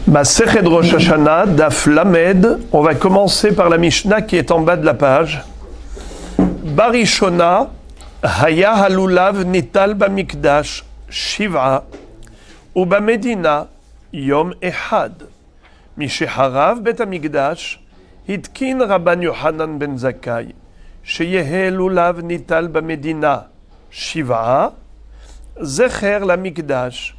Masechet Rosh Hashanah, Daf Lamed. On va commencer par la Mishnah qui est en bas de la page. Barishona, Haya halulav nital bamikdash, Shiv'a, Uba Medina, Yom Ehad. Misheharav bet Amigdash, Hitkin Rabban Yohanan ben Zakkai, Sheyehe lulav nital bamedina, Shiv'a, Zecher la Mikdash.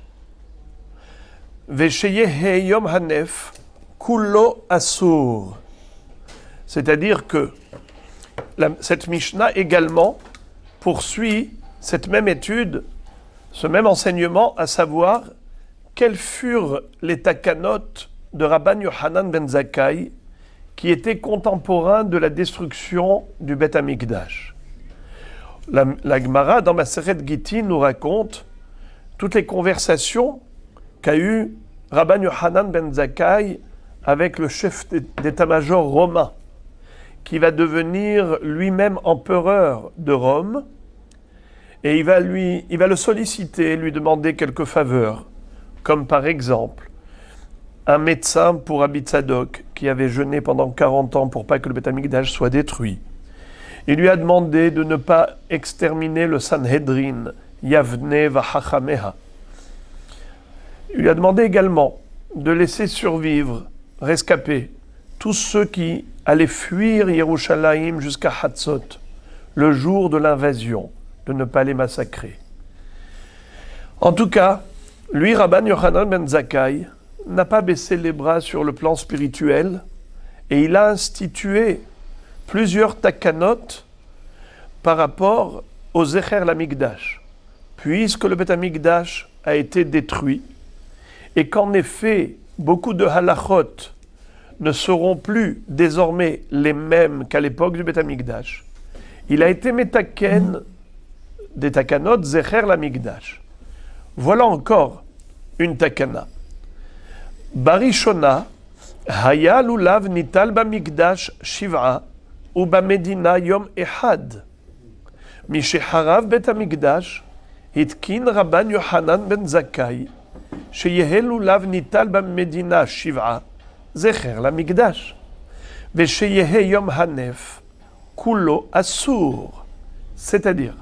Vesheyehe Yom Hanef, Kulo Asur. C'est-à-dire que cette Mishnah également poursuit cette même étude, ce même enseignement, à savoir quels furent les takanot de Rabban Yohanan ben Zakkai qui étaient contemporains de la destruction du Beth Amikdash. La Gemara dans Masechet Gittin nous raconte toutes les conversations qu'a eu Rabban Yohanan ben Zakkai avec le chef d'état-major romain, qui va devenir lui-même empereur de Rome, et il va le solliciter, lui demander quelques faveurs, comme par exemple un médecin pour Rabbi Tzadok, qui avait jeûné pendant 40 ans pour pas que le Beth Amikdash soit détruit. Il lui a demandé de ne pas exterminer le Sanhedrin, Yavne Vachachameha. Il lui a demandé également de laisser survivre, rescaper, tous ceux qui allaient fuir Yerushalayim jusqu'à Hatzot, le jour de l'invasion, de ne pas les massacrer. En tout cas, lui, Rabban Yohanan ben Zakkai, n'a pas baissé les bras sur le plan spirituel et il a institué plusieurs takanot par rapport au Zecher l'Amigdash, puisque le Beth Amikdash a été détruit et qu'en effet, beaucoup de halachot ne seront plus désormais les mêmes qu'à l'époque du Beth Amikdash. Il a été metaken des takanot Zecher l'Amigdash. Voilà encore une takana. Barishona, Haya lulav nital bamikdash Shiv'a, Uba Medina Yom Ehad. Misheharav bet Amikdash, Hitkin Rabban Yohanan ben Zakkai, Sheyehe lulav nital bamedina Shiv'a, Zecher la Mikdash. Vesheyehe Yom Hanef, Kulo Asur. C'est-à-dire,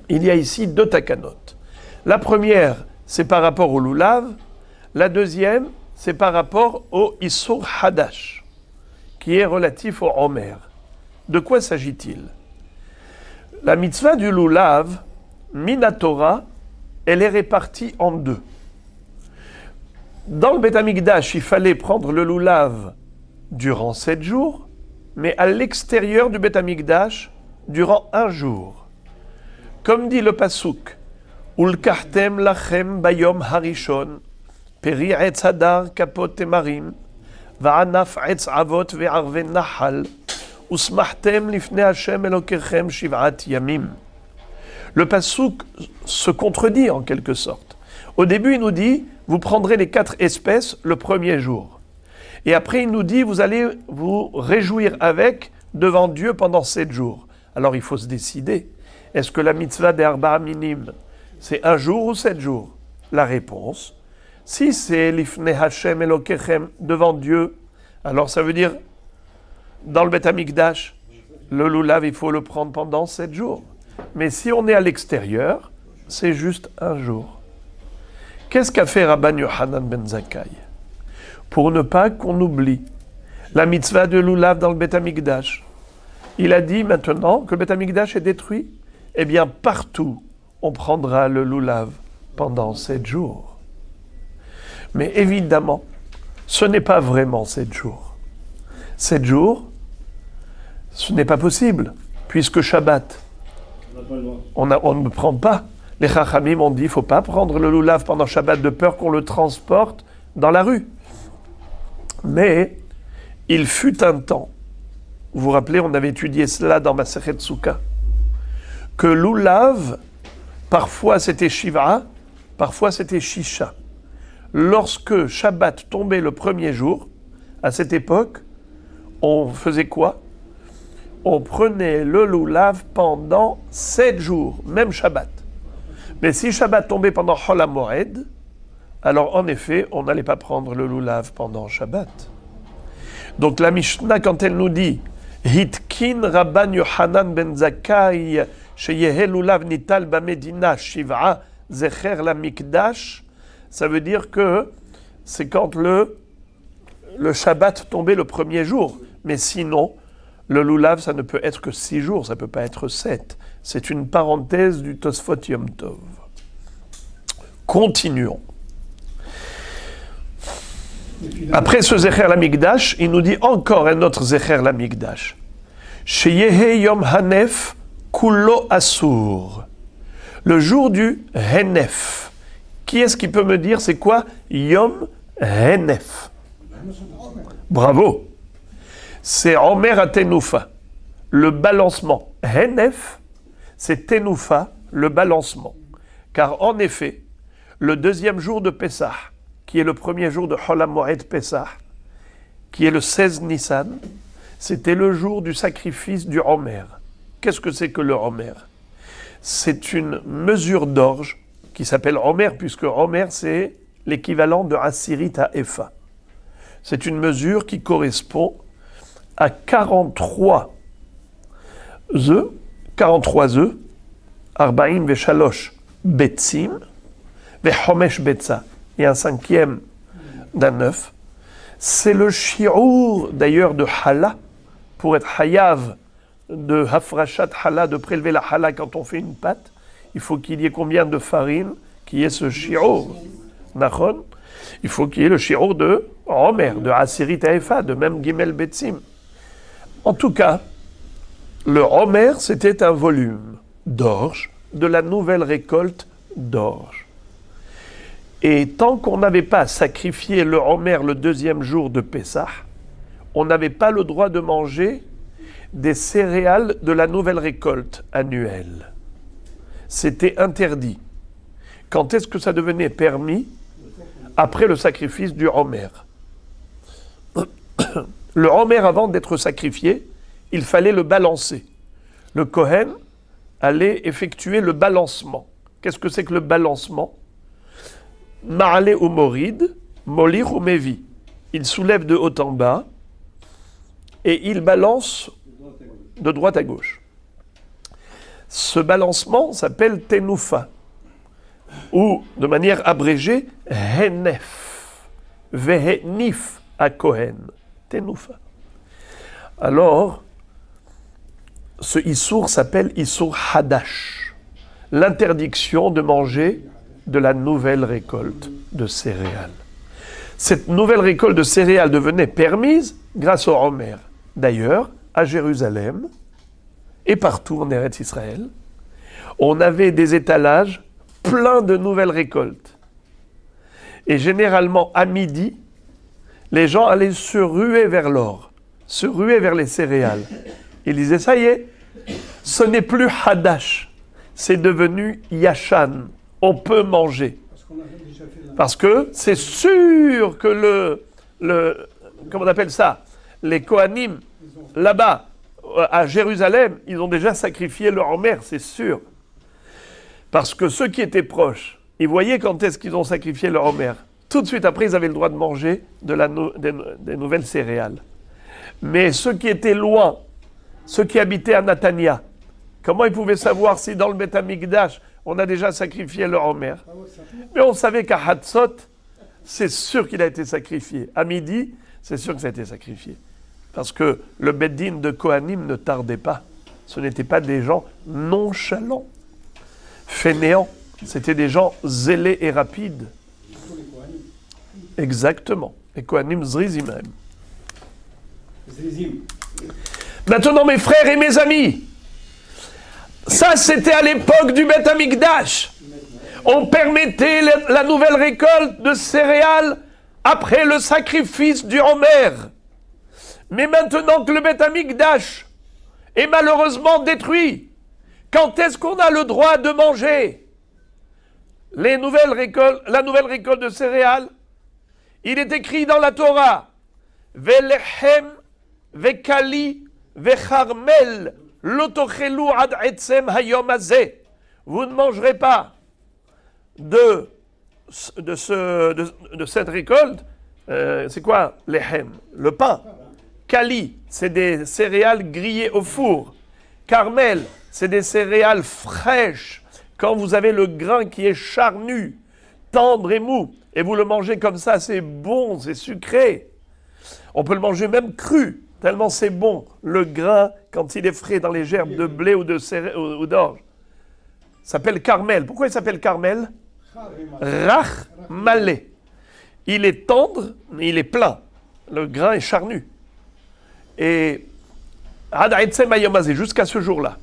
il y a ici deux takanot. La première, c'est par rapport au lulav. La deuxième, c'est par rapport au Isur Hadash, qui est relatif au Homer. De quoi s'agit-il? La mitzvah du lulav, Minatora, elle est répartie en deux. Dans le Beth Amikdash, il fallait prendre le lulav durant 7 jours, mais à l'extérieur du Beth Amikdash, durant 1 jour. Comme dit le pasuk, Ulkachtem lachem bayom harishon, Peri etz hadar kapot temarim, va'anaf etz avot ve'arve nahal, usmachtem lifnei Hashem elokechem shiv'at yamim. Le pasuk se contredit en quelque sorte. Au début, il nous dit, vous prendrez les 4 espèces le premier jour. Et après, il nous dit, vous allez vous réjouir avec devant Dieu pendant 7 jours. Alors, il faut se décider. Est-ce que la mitzvah des Arba'a Minim, c'est 1 jour ou 7 jours? La réponse, si c'est l'ifnei Hashem elokechem devant Dieu, alors ça veut dire, dans le Beth Amikdash, le lulav, il faut le prendre pendant 7 jours. Mais si on est à l'extérieur, c'est juste 1 jour. Qu'est-ce qu'a fait Rabban Yohanan ben Zakkai? Pour ne pas qu'on oublie la mitzvah de lulav dans le Beth Amikdash, il a dit maintenant que le Beth Amikdash est détruit, eh bien partout, on prendra le lulav pendant 7 jours. Mais évidemment, ce n'est pas vraiment 7 jours. 7 jours, ce n'est pas possible, puisque Shabbat, on ne prend pas. Les Chachamim ont dit, il ne faut pas prendre le lulav pendant Shabbat de peur qu'on le transporte dans la rue. Mais il fut un temps, vous vous rappelez, on avait étudié cela dans Masechet Sukkah, que lulav, parfois c'était Shiva, parfois c'était Shisha. Lorsque Shabbat tombait le premier jour, à cette époque, on faisait quoi? On prenait le lulav pendant 7 jours, même Shabbat. Mais si Shabbat tombait pendant Chol HaMoed, alors en effet, on n'allait pas prendre le loulav pendant Shabbat. Donc la Mishnah, quand elle nous dit Hitkin Rabban Yohanan ben Zakkai sheyehe lulav nital bamedina shiv'a zecher la mikdash, ça veut dire que c'est quand le Shabbat tombait le premier jour. Mais sinon, le lulav, ça ne peut être que 6 jours, ça ne peut pas être 7. C'est une parenthèse du Tosfot Yom Tov. Continuons. Après ce Zecher l'Amikdash, il nous dit encore un autre Zecher l'Amikdash. Sheyehe Yom Hanef Kulo Asur. Le jour du Henef. Qui est-ce qui peut me dire c'est quoi Yom Henef? Bravo. C'est Omer à Tenoufa. Le balancement. Henef, c'est Tenoufa, le balancement. Car en effet, le deuxième jour de Pessah, qui est le premier jour de Chol HaMoed Pessah, qui est le 16 Nissan, c'était le jour du sacrifice du Homer. Qu'est-ce que c'est que le Homer? C'est une mesure d'orge qui s'appelle Homer, puisque Homer, c'est l'équivalent de Asirit à Efa. C'est une mesure qui correspond à 43 œufs, 40 veshalosh betzim, vechomesh betza, et un cinquième d'un œuf. C'est le shi'ur d'ailleurs de Hala, pour être hayav de hafrashat Hala, de prélever la Hala quand on fait une pâte. Il faut qu'il y ait combien de farine, qu'il y ait ce shi'ur, nachon. Il faut qu'il y ait le shi'ur de Homer, de Asirit à Efa, de même Gimel Betzim. En tout cas, le Homer, c'était un volume d'orge, de la nouvelle récolte d'orge. Et tant qu'on n'avait pas sacrifié le Homer le deuxième jour de Pessah, on n'avait pas le droit de manger des céréales de la nouvelle récolte annuelle. C'était interdit. Quand est-ce que ça devenait permis? Après le sacrifice du Homer. Le Homer, avant d'être sacrifié, il fallait le balancer. Le Kohen allait effectuer le balancement. Qu'est-ce que c'est que le balancement? Ma'ale ou morid, molir ou mevi. Il soulève de haut en bas et il balance de droite à gauche. Ce balancement s'appelle tenoufa, ou de manière abrégée, henef, vehenif à Kohen, tenoufa. Alors, ce issour s'appelle issour hadash, l'interdiction de manger de la nouvelle récolte de céréales. Cette nouvelle récolte de céréales devenait permise grâce au Homer. D'ailleurs, à Jérusalem et partout en Eretz Israël, on avait des étalages pleins de nouvelles récoltes. Et généralement, à midi, les gens allaient se ruer vers l'or, se ruer vers les céréales. Ils disaient, ça y est, ce n'est plus Hadash, c'est devenu Yashan. On peut manger. Parce que c'est sûr que comment on appelle ça? Les Kohanim, là-bas, à Jérusalem, ils ont déjà sacrifié leur Homer, c'est sûr. Parce que ceux qui étaient proches, ils voyaient quand est-ce qu'ils ont sacrifié leur Homer. Tout de suite après, ils avaient le droit de manger des nouvelles céréales. Mais ceux qui étaient loin, ceux qui habitaient à Natania, comment ils pouvaient savoir si dans le Beth Amikdash, on a déjà sacrifié leur Homer? Mais on savait qu'à Hatzot, c'est sûr qu'il a été sacrifié. À midi, c'est sûr que ça a été sacrifié. Parce que le Beddin de Kohanim ne tardait pas. Ce n'étaient pas des gens nonchalants, fainéants. C'était des gens zélés et rapides. Exactement. Les Kohanim zrizim même. Maintenant, mes frères et mes amis, ça, c'était à l'époque du Beth Amikdash. On permettait la nouvelle récolte de céréales après le sacrifice du Homer. Mais maintenant que le Beth Amikdash est malheureusement détruit, quand est-ce qu'on a le droit de manger la nouvelle récolte de céréales? Il est écrit dans la Torah, Velechem, Vekali, Vecharmel, Lotochelu ad etzem hayom hazeh. Vous ne mangerez pas de de cette récolte, c'est quoi? Lehem, le pain. Kali, c'est des céréales grillées au four. Carmel, c'est des céréales fraîches. Quand vous avez le grain qui est charnu, tendre et mou, et vous le mangez comme ça, c'est bon, c'est sucré. On peut le manger même cru, tellement c'est bon. Le grain, quand il est frais dans les gerbes de blé ou d'orge, s'appelle Carmel. Pourquoi il s'appelle Carmel? Rach malé. Il est tendre, mais il est plein. Le grain est charnu. Et jusqu'à ce jour-là.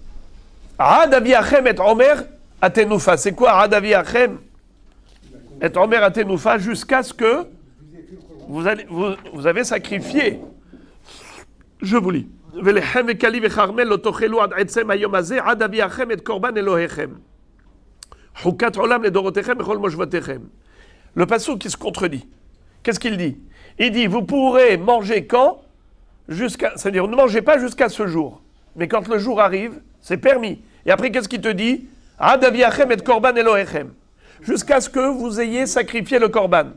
Adaviachem et Omer atenoufa. C'est quoi Adaviachem et Omer atenoufa? Jusqu'à ce que vous avez sacrifié. Je vous lis. Velechem et kali vecharmel lotochelu ad etzem hayom hazeh ad aviachem et korban Elohechem. Chukat olam ledorotechem echol moshvotechem. Le passouk qui se contredit. Qu'est-ce qu'il dit? Il dit, vous pourrez manger quand? C'est-à-dire, ne mangez pas jusqu'à ce jour. Mais quand le jour arrive, c'est permis. Et après, qu'est-ce qu'il te dit? Ad aviachem et korban Elohechem. Jusqu'à ce que vous ayez sacrifié le korban.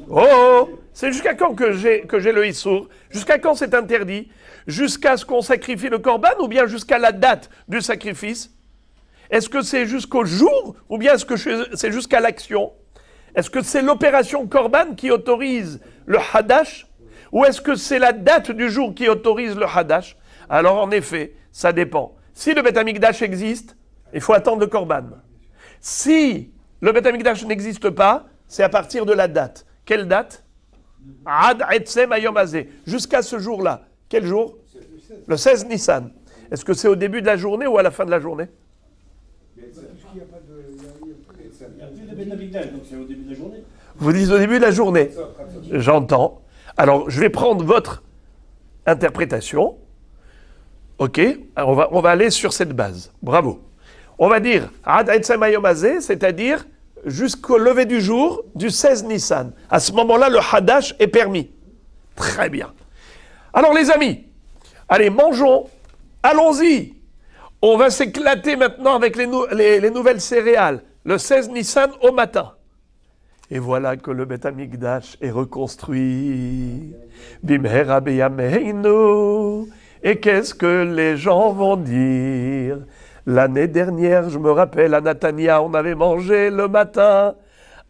Oh, c'est jusqu'à quand que j'ai le issour? Jusqu'à quand c'est interdit? Jusqu'à ce qu'on sacrifie le korban ou bien jusqu'à la date du sacrifice? Est-ce que c'est jusqu'au jour ou bien est-ce que c'est jusqu'à l'action? Est-ce que c'est l'opération korban qui autorise le hadash ou est-ce que c'est la date du jour qui autorise le hadash? Alors en effet, ça dépend. Si le Beth Amikdash existe, il faut attendre le korban. Si le Beth Amikdash n'existe pas, c'est à partir de la date. Quelle date? Ad etzem hayom hazeh. Jusqu'à ce jour-là. Quel jour? Le 16 Nissan. Est-ce que c'est au début de la journée ou à la fin de la journée? Il n'y a plus de Beth Amikdash, donc c'est au début de la journée. Vous dites au début de la journée. J'entends. Alors, je vais prendre votre interprétation. Ok, alors on va aller sur cette base. Bravo. On va dire Ad etzem hayom hazeh, c'est-à-dire jusqu'au lever du jour du 16 Nissan. À ce moment-là, le hadash est permis. Très bien. Alors les amis, allez, mangeons. Allons-y. On va s'éclater maintenant avec les nouvelles céréales. Le 16 Nissan au matin. Et voilà que le Beth Amikdash est reconstruit. Bimhera beyameinu. Et qu'est-ce que les gens vont dire? L'année dernière, je me rappelle, à Natania, on avait mangé le matin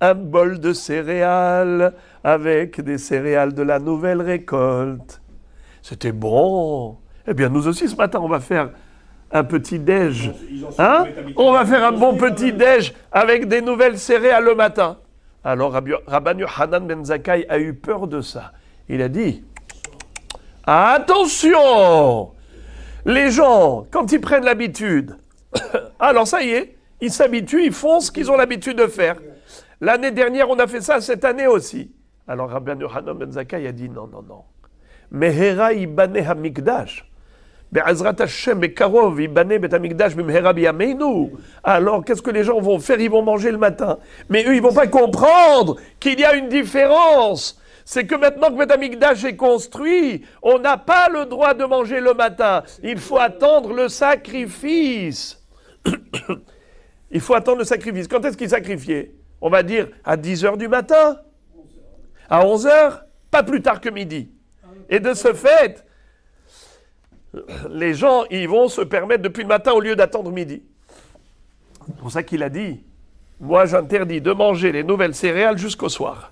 un bol de céréales avec des céréales de la nouvelle récolte. C'était bon. Eh bien, nous aussi, ce matin, on va faire un petit déj. Hein? On va faire un bon petit déj avec des nouvelles céréales le matin. Alors, Rabban Yochanan ben Zakkai a eu peur de ça. Il a dit, attention! Les gens, quand ils prennent l'habitude, alors ça y est, ils s'habituent, ils font ce qu'ils ont l'habitude de faire. L'année dernière, on a fait ça, cette année aussi. Alors Rabban Yochanan ben Zakkai a dit non. Mehera ibane hamikdash. Be'azrat Hashem bekarov ibane bet hamikdash b'mehera biyameinu. Alors qu'est-ce que les gens vont faire? Ils vont manger le matin. Mais eux, ils vont pas comprendre qu'il y a une différence. C'est que maintenant que Beth Amikdash est construit, on n'a pas le droit de manger le matin. Il faut attendre le sacrifice. Il faut attendre le sacrifice. Quand est-ce qu'il sacrifiait? On va dire à 10h du matin, à 11h, pas plus tard que midi. Et de ce fait, les gens, ils vont se permettre depuis le matin au lieu d'attendre midi. C'est pour ça qu'il a dit, moi j'interdis de manger les nouvelles céréales jusqu'au soir.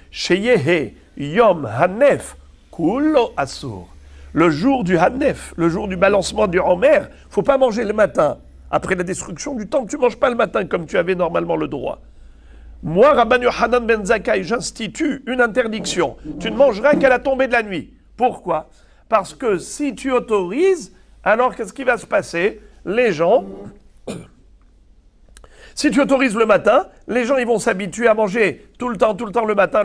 Sheyehe Yom Hanef Kulo Asur. Le jour du Hanef, le jour du balancement du Homer, il ne faut pas manger le matin. Après la destruction du temple, tu ne manges pas le matin comme tu avais normalement le droit. Moi, Rabban Yochanan ben Zakkai, j'institue une interdiction. Tu ne mangeras qu'à la tombée de la nuit. Pourquoi? Parce que si tu autorises, alors qu'est-ce qui va se passer? Les gens... Si tu autorises le matin, les gens ils vont s'habituer à manger tout le temps le matin.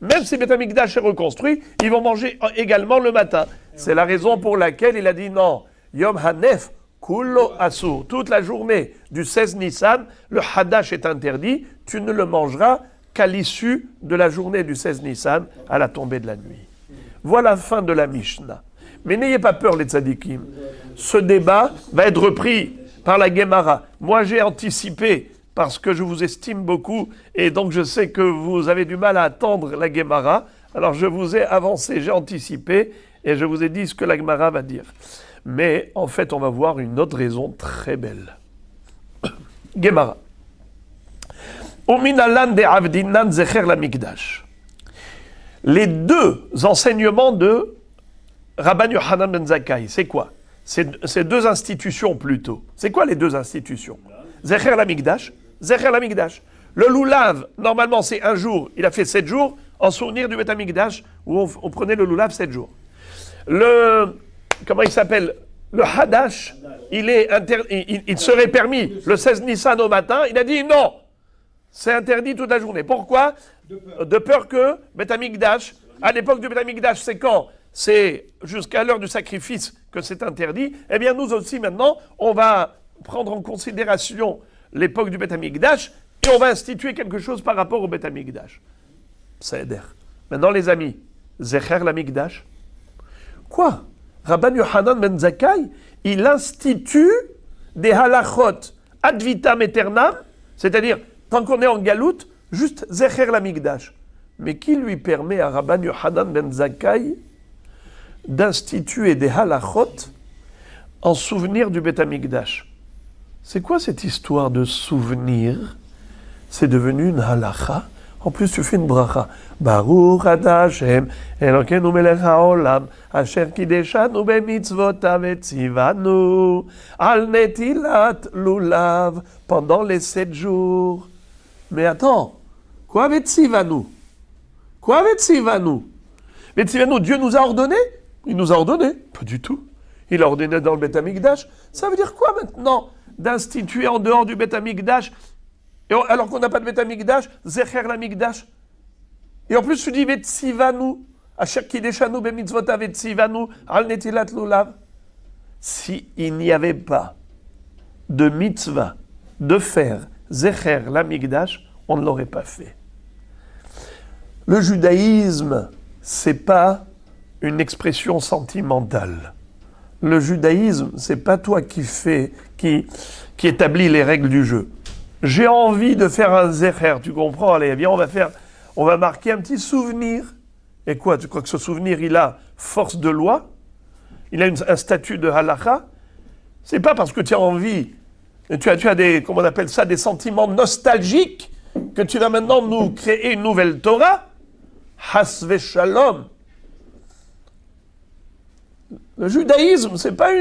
Même si Beth Amikdash est reconstruit, ils vont manger également le matin. C'est la raison pour laquelle il a dit non. Yom Hanef Kulo Asur. Toute la journée du 16 Nissan, le Hadash est interdit. Tu ne le mangeras qu'à l'issue de la journée du 16 Nissan, à la tombée de la nuit. Voilà la fin de la Mishnah. Mais n'ayez pas peur les tzadikim. Ce débat va être repris par la Gemara. Moi, j'ai anticipé parce que je vous estime beaucoup, et donc je sais que vous avez du mal à attendre la Gemara, alors je vous ai avancé, j'ai anticipé, et je vous ai dit ce que la Gemara va dire. Mais en fait, on va voir une autre raison très belle. Gemara. Les deux enseignements de Rabban Yochanan ben Zakkai, c'est quoi? C'est deux institutions plutôt. C'est quoi les deux institutions? Zecher l'Amikdash, Zecher l'Amikdash. Le loulav, normalement c'est un jour, il a fait 7 jours, en souvenir du Beth Amikdash, où on prenait le loulav 7 jours. Comment il s'appelle? Le Hadash, il serait permis le 16 Nissan au matin, il a dit non, c'est interdit toute la journée. Pourquoi? De peur que Beth Amikdash, à l'époque du Beth Amikdash, c'est quand? C'est jusqu'à l'heure du sacrifice que c'est interdit. Eh bien nous aussi maintenant, on va prendre en considération l'époque du Beth Amikdash et on va instituer quelque chose par rapport au Beth Amikdash. Seder. Maintenant les amis, Zecher l'Amikdash. Quoi? Rabban Yochanan ben Zakkai, il institue des halachot ad vitam aeternam, c'est-à-dire, tant qu'on est en galoute, juste Zecher l'Amikdash. Mais qui lui permet à Rabban Yochanan ben Zakkai d'instituer des halachot en souvenir du Beth Amikdash? C'est quoi cette histoire de souvenir? C'est devenu une halacha. En plus, tu fais une bracha. Baruch ata Hashem, Elokeinu melech haolam, asher kideshanu bemitzvotav etzivanu, al netilat lulav, pendant les 7 jours. Mais attends, quoi vetzivanu? Quoi vetzivanu? Vetzivanu, Dieu nous a ordonné? Il nous a ordonné? Pas du tout. Il a ordonné dans le Beth Amikdash. Ça veut dire quoi maintenant? D'instituer en dehors du Beth Amikdash, alors qu'on n'a pas de Beth Amikdash, Zecher l'Amikdash. Et en plus, tu dis Vetzivanu, Asher kideshanu bemitzvotav etzivanu, al netilat lulav. Si il n'y avait pas de mitzvah de faire Zecher l'Amikdash, on ne l'aurait pas fait. Le judaïsme, c'est pas une expression sentimentale. Le judaïsme, c'est pas toi qui établit les règles du jeu. J'ai envie de faire un zecher, tu comprends? Allez, viens, on va marquer un petit souvenir. Et quoi, tu crois que ce souvenir, il a force de loi? Il a un statut de halacha? C'est pas parce que tu as envie, tu as des, comment on appelle ça, des sentiments nostalgiques, que tu vas maintenant nous créer une nouvelle Torah? Has veshalom. Le judaïsme, c'est pas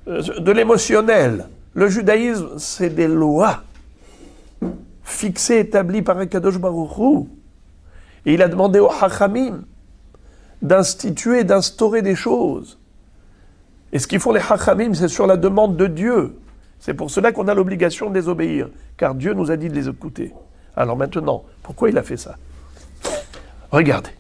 de l'émotionnel. Le judaïsme, c'est des lois fixées, établies par Akadosh Baruch Hu. Et il a demandé aux Hachamim d'instituer, d'instaurer des choses. Et ce qu'ils font les Hachamim, c'est sur la demande de Dieu. C'est pour cela qu'on a l'obligation de les obéir, car Dieu nous a dit de les écouter. Alors maintenant, pourquoi il a fait ça? Regardez.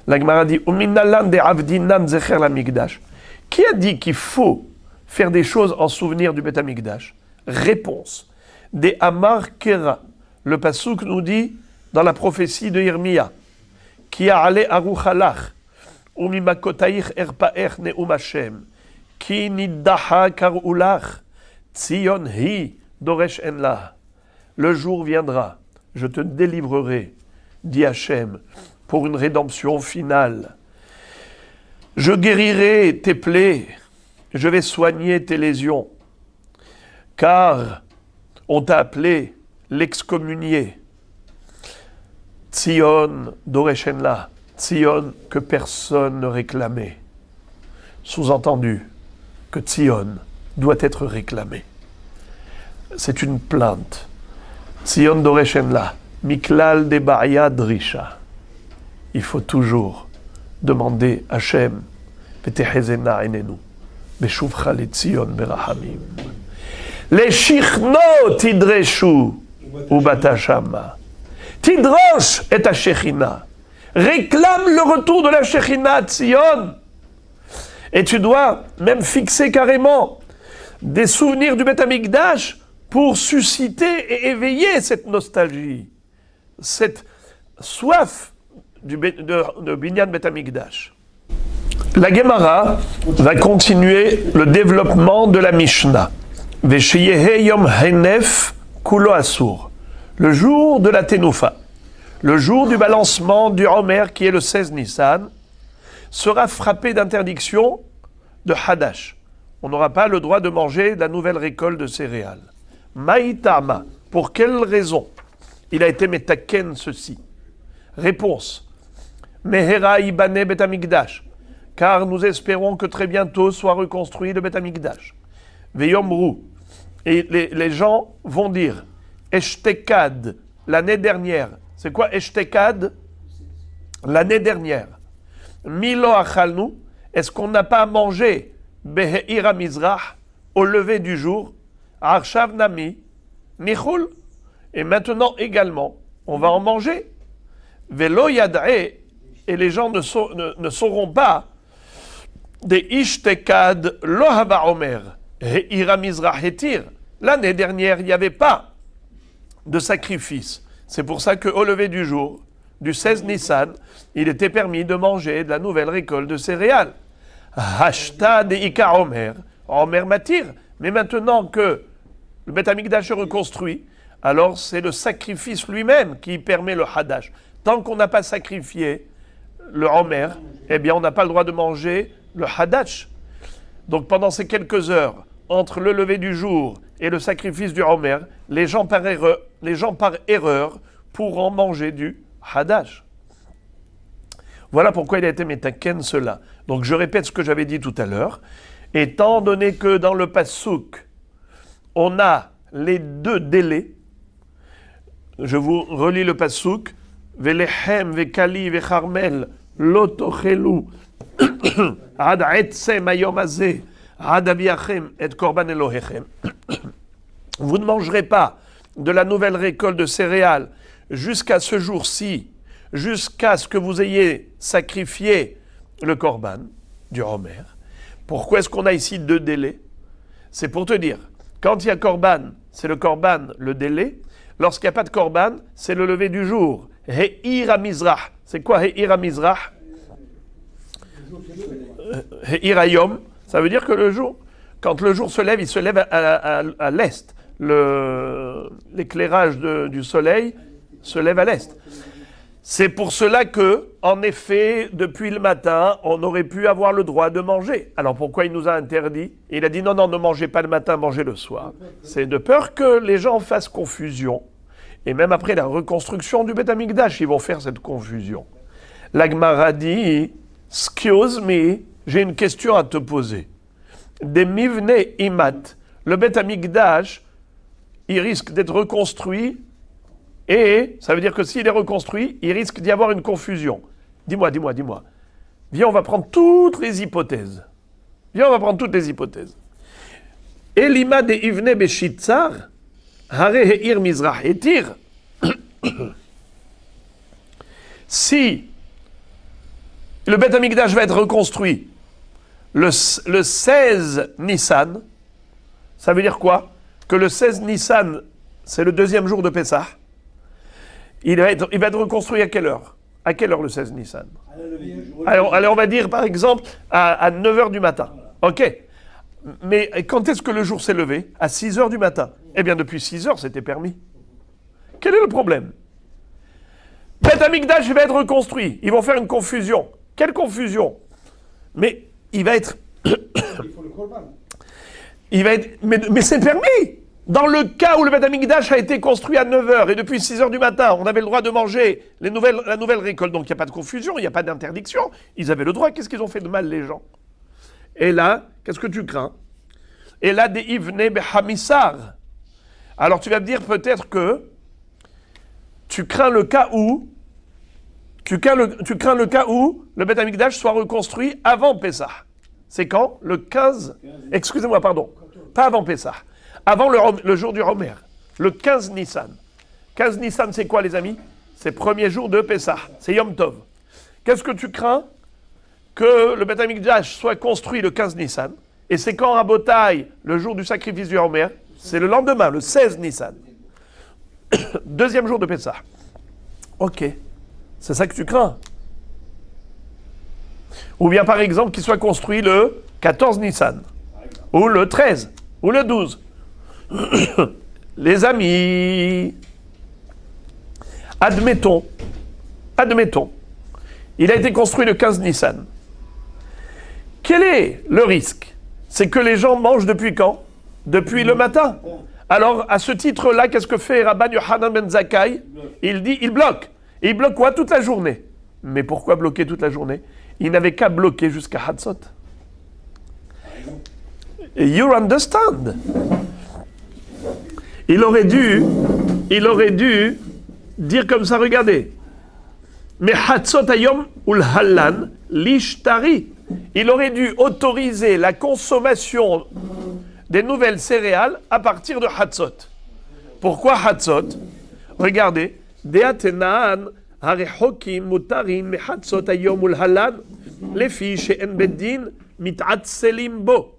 La Gemara dit Uminalan de Avdinan Zecher l'Amikdash. Qui a dit qu'il faut faire des choses en souvenir du Beth Amikdash? Réponse. Des Amar Kera. Le pasuk nous dit dans la prophétie de Yirmiya Ki ha'ale aruchalach umimakotaich erpaech ne'um Hashem ki niddaha kar'ulach Tzion hi doresh en la. Le jour viendra, je te délivrerai, dit Hachem, pour une rédemption finale. Je guérirai tes plaies, je vais soigner tes lésions, car on t'a appelé l'excommunié. Tzion Doreshenla, Tzion que personne ne réclamait. Sous-entendu que Tzion doit être réclamé. C'est une plainte. Tzion Doreshenla, Miklal de Ba'ya Drisha. Il faut toujours demander Hachem, Petehezena enenu, Beshuvcha le Tzion berahamim. Les shichno tidreshu ubatashama. Tidrosh et Shechina. Réclame le retour de la Shechina à Tzion. Et tu dois même fixer carrément des souvenirs du Beth Amikdash pour susciter et éveiller cette nostalgie, cette soif de Binyan Beth Amikdash. La Gemara va continuer le développement de la Mishnah. Vesheyehe yom henef kulo asur. Le jour de la Ténoufa, le jour du balancement du Homer, qui est le 16 Nissan, sera frappé d'interdiction de Hadash. On n'aura pas le droit de manger la nouvelle récolte de céréales. Maïtama, pour quelle raison il a été metaken ceci? Réponse. Mehera ibane bet amigdash, car nous espérons que très bientôt soit reconstruit le bet amigdash. Veyomru, et les gens vont dire, Eshtekad, l'année dernière. C'est quoi Eshtekad? L'année dernière. Milo achalnu, est-ce qu'on n'a pas mangé Beheira Mizrach au lever du jour? Arshav Nami, Nichul, et maintenant également, on va en manger. Velo Yadre, et les gens ne sauront pas des Ishtekad Lohava Omer, Heira Mizrach Hetir. L'année dernière, il n'y avait pas de sacrifice. C'est pour ça qu'au lever du jour, du 16 Nissan, il était permis de manger de la nouvelle récolte de céréales. Hashta de Ika Omer, Omer Matir. Mais maintenant que le Beth Amikdash est reconstruit, alors c'est le sacrifice lui-même qui permet le Hadash. Tant qu'on n'a pas sacrifié le Omer, eh bien on n'a pas le droit de manger le Hadash. Donc pendant ces quelques heures, entre le lever du jour et le sacrifice du Homer, les gens par erreur pourront manger du Hadash. Voilà pourquoi il a été metaken cela. Donc je répète ce que j'avais dit tout à l'heure. Étant donné que dans le Passouk, on a les deux délais, je vous relis le Passouk, Velechem, Vekali, Vecharmel, Lotochelu, Ad Etsem Ayom Azeh, Ad Aviachem et Korban Elohechem. Vous ne mangerez pas de la nouvelle récolte de céréales jusqu'à ce jour-ci, jusqu'à ce que vous ayez sacrifié le Korban du Homer. Pourquoi est-ce qu'on a ici deux délais? C'est pour te dire, quand il y a Korban, c'est le Korban, le délai. Lorsqu'il n'y a pas de Korban, c'est le lever du jour. He'ira Mizrach. C'est quoi He'ira Mizrach? He'ira Yom. Ça veut dire que le jour, quand le jour se lève, il se lève à l'est. L'éclairage du soleil se lève à l'est. C'est pour cela que, en effet, depuis le matin, on aurait pu avoir le droit de manger. Alors pourquoi il nous a interdit? Il a dit non, ne mangez pas le matin, mangez le soir. C'est de peur que les gens fassent confusion. Et même après la reconstruction du Beth Amikdash, ils vont faire cette confusion. La Gemara dit, excuse me, j'ai une question à te poser. Des mivne imat, le Beth Amikdash, il risque d'être reconstruit. Et ça veut dire que s'il est reconstruit, il risque d'y avoir une confusion. Dis-moi. Viens, on va prendre toutes les hypothèses. Elima de Ivne Beshitzar, Hare Heir Mizrach Etir. Si le Beth Amikdash va être reconstruit le 16 Nissan, ça veut dire quoi? Que le 16 Nissan, c'est le deuxième jour de Pessah. Il va être reconstruit à quelle heure? À quelle heure le 16 Nissan? Alors, on va dire par exemple à 9h du matin. Ok. Mais quand est-ce que le jour s'est levé? À 6h du matin. Eh bien depuis 6h c'était permis. Quel est le problème? Beth Amikdash va être reconstruit. Ils vont faire une confusion. Quelle confusion? Mais il va être... Mais c'est permis. Dans le cas où le Beth Amikdash a été construit à 9h et depuis 6h du matin, on avait le droit de manger la nouvelle récolte. Donc il n'y a pas de confusion, il n'y a pas d'interdiction. Ils avaient le droit. Qu'est-ce qu'ils ont fait de mal, les gens? Et là, qu'est-ce que tu crains? Et là, des Ivne Behamissar. Alors tu vas me dire peut-être que tu crains le cas où le Beth Amikdash soit reconstruit avant Pessah. C'est quand? Le 15. Excusez-moi, pardon. Pas avant Pessah. Avant le jour du Homer, le 15 Nissan. 15 Nissan, c'est quoi, les amis? C'est le premier jour de Pessah, c'est Yom Tov. Qu'est-ce que tu crains? Que le Beth Amikdash soit construit le 15 Nissan, et c'est quand Rabotai, le jour du sacrifice du Homer, c'est le lendemain, le 16 Nissan. Deuxième jour de Pessah. Ok, c'est ça que tu crains. Ou bien par exemple qu'il soit construit le 14 Nissan, ou le 13, ou le 12. Les amis, Admettons, il a été construit le 15 Nissan. Quel est le risque? C'est que les gens mangent depuis quand? Depuis le matin. Alors, à ce titre-là, qu'est-ce que fait Rabban Yochanan ben Zakkai? Il dit, il bloque. Et il bloque quoi? Toute la journée. Mais pourquoi bloquer toute la journée? Il n'avait qu'à bloquer jusqu'à Hatzot. You understand? Il aurait dû dire comme ça, regardez. Mais Hatzot Hayom ul Hallan l'ishtari. Il aurait dû autoriser la consommation des nouvelles céréales à partir de Hatzot. Pourquoi Hatzot? Regardez. Deatenan harechokim mutarin me Hatzot Hayom ul Hallan lefi she'en beddin mit'atselim bo.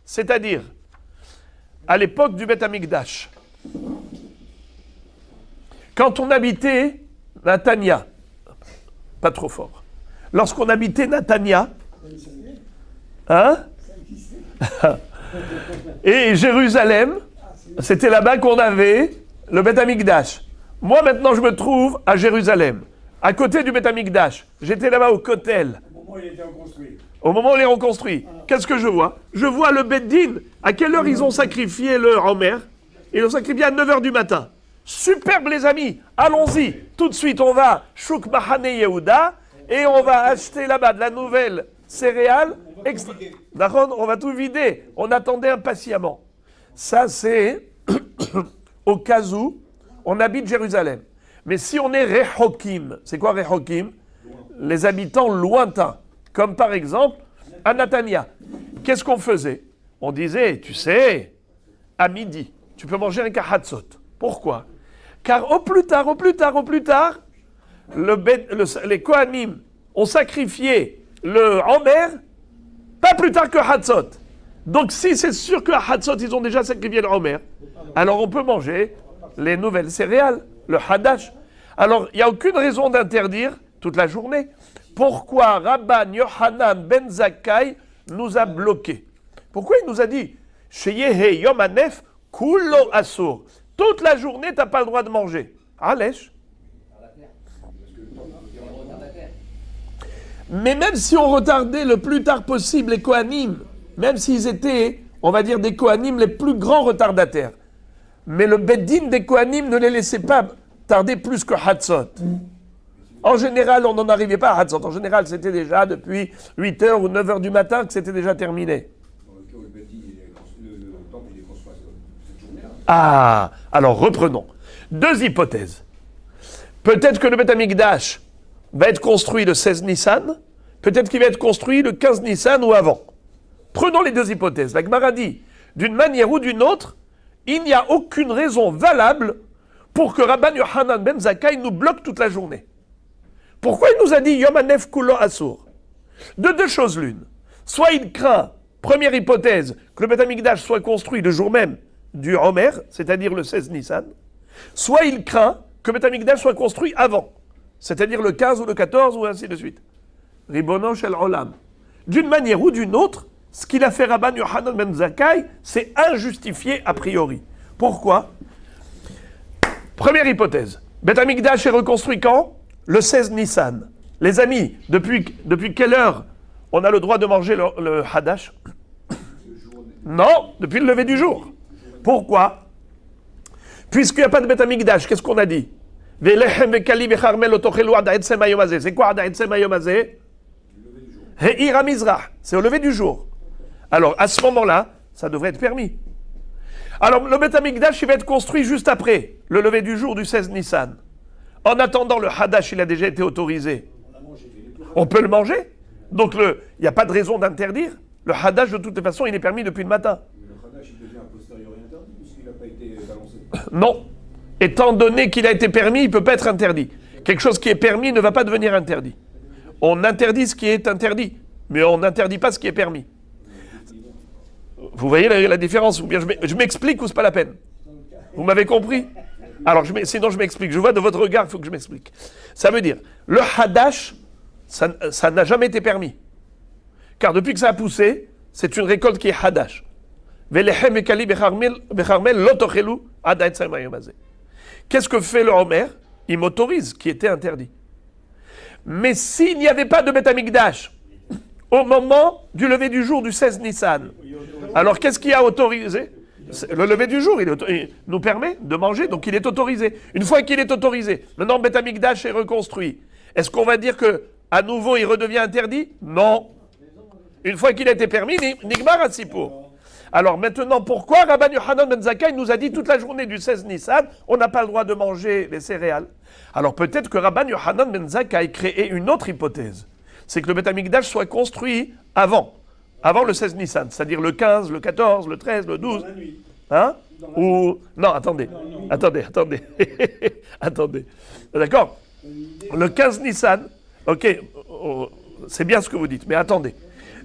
C'est-à-dire, à l'époque du Beth Amikdash, quand on habitait Natania, pas trop fort, lorsqu'on habitait Natania, hein, et Jérusalem, c'était là-bas qu'on avait le Beth Amikdash. Moi, maintenant, je me trouve à Jérusalem, à côté du Beth Amikdash. J'étais là-bas au Kotel. Au moment où il est reconstruit. Qu'est-ce que je vois? Je vois le Beddin. À quelle heure ils ont sacrifié le Homer? Ils l'ont sacrifié à 9h du matin. Superbe, les amis. Allons-y. Tout de suite, on va Chouk Mahane Yehuda et on va acheter là-bas de la nouvelle céréale. On va tout vider. On attendait impatiemment. Ça, c'est au cas où on habite Jérusalem. Mais si on est Rehokim, c'est quoi Rehokim? Les habitants lointains. Comme par exemple, à Natania. Qu'est-ce qu'on faisait? On disait, tu sais, à midi, tu peux manger un kahatzot. Pourquoi? Car au plus tard, les Kohanim ont sacrifié le Homer, pas plus tard que Hatzot. Donc si c'est sûr que à Hatzot, ils ont déjà sacrifié le Homer, alors on peut manger les nouvelles céréales, le Hadash. Alors, il n'y a aucune raison d'interdire toute la journée. Pourquoi Rabban Yochanan ben Zakkai nous a bloqués? Pourquoi il nous a dit Sheyehe Yom Hanef Kulo Asur? Toute la journée, tu n'as pas le droit de manger. Alèche. Mais même si on retardait le plus tard possible les Kohanim, même s'ils étaient, on va dire, des Kohanim les plus grands retardataires, mais le Beddin des Kohanim ne les laissait pas tarder plus que Hatzot. En général, on n'en arrivait pas à Hatzot. En général, c'était déjà depuis 8h ou 9h du matin que c'était déjà terminé. Ah, alors reprenons. Deux hypothèses. Peut-être que le Beth Amikdash va être construit le 16 Nissan, peut-être qu'il va être construit le 15 Nissan ou avant. Prenons les deux hypothèses. La Gemara dit, d'une manière ou d'une autre, il n'y a aucune raison valable pour que Rabban Yochanan ben Zakkai nous bloque toute la journée. Pourquoi il nous a dit Yom Hanef Kulo Asur? De deux choses l'une. Soit il craint, première hypothèse, que le Beth Amikdash soit construit le jour même du Homer, c'est-à-dire le 16 Nissan, soit il craint que le Beth Amikdash soit construit avant, c'est-à-dire le 15 ou le 14 ou ainsi de suite. Ribono shel Olam. D'une manière ou d'une autre, ce qu'il a fait Rabban Yochanan ben Zakkai, c'est injustifié a priori. Pourquoi? Première hypothèse. Beth Amikdash est reconstruit quand? Le 16 Nissan. Les amis, depuis quelle heure on a le droit de manger le Hadash? Non, depuis le lever du jour. Pourquoi? Puisqu'il n'y a pas de Beth Amikdash, qu'est-ce qu'on a dit? C'est quoi Adaetsem Hayomazé? He'ira Mizrah. C'est au lever du jour. Alors, à ce moment-là, ça devrait être permis. Alors, le Beth Amikdash, il va être construit juste après le lever du jour du 16 Nissan. En attendant, le Hadash, il a déjà été autorisé. On peut le manger. Donc, il n'y a pas de raison d'interdire. Le Hadash, de toute façon, il est permis depuis le matin. Mais le Hadash, il devient a posteriori interdit, puisqu'il n'a pas été balancé. Non. Étant donné qu'il a été permis, il ne peut pas être interdit. Quelque chose qui est permis ne va pas devenir interdit. On interdit ce qui est interdit, mais on n'interdit pas ce qui est permis. Vous voyez la différence? Ou bien je m'explique ou c'est pas la peine? Vous m'avez compris? Alors, sinon je m'explique. Je vois de votre regard, il faut que je m'explique. Ça veut dire, le Hadash, ça n'a jamais été permis. Car depuis que ça a poussé, c'est une récolte qui est Hadash. Qu'est-ce que fait le Homer? il m'autorise, qui était interdit. Mais s'il n'y avait pas de Beth Amikdash au moment du lever du jour du 16 Nissan, alors qu'est-ce qui a autorisé? Le lever du jour, il nous permet de manger, donc il est autorisé. Une fois qu'il est autorisé, maintenant Beth Amikdash est reconstruit. Est-ce qu'on va dire que à nouveau il redevient interdit? Non. Une fois qu'il a été permis, Nigmar Asipo. Alors maintenant, pourquoi Rabban Yochanan ben Zakkai nous a dit toute la journée du 16 Nissan, on n'a pas le droit de manger les céréales? Alors peut-être que Rabban Yochanan ben Zakkai créé une autre hypothèse. C'est que le Beth Amikdash soit construit avant le 16 Nissan, c'est-à-dire le 15, le 14, le 13, le 12. Hein? Ou... Non, attendez. Attendez. D'accord? Le 15 Nissan, ok, c'est bien ce que vous dites, mais attendez.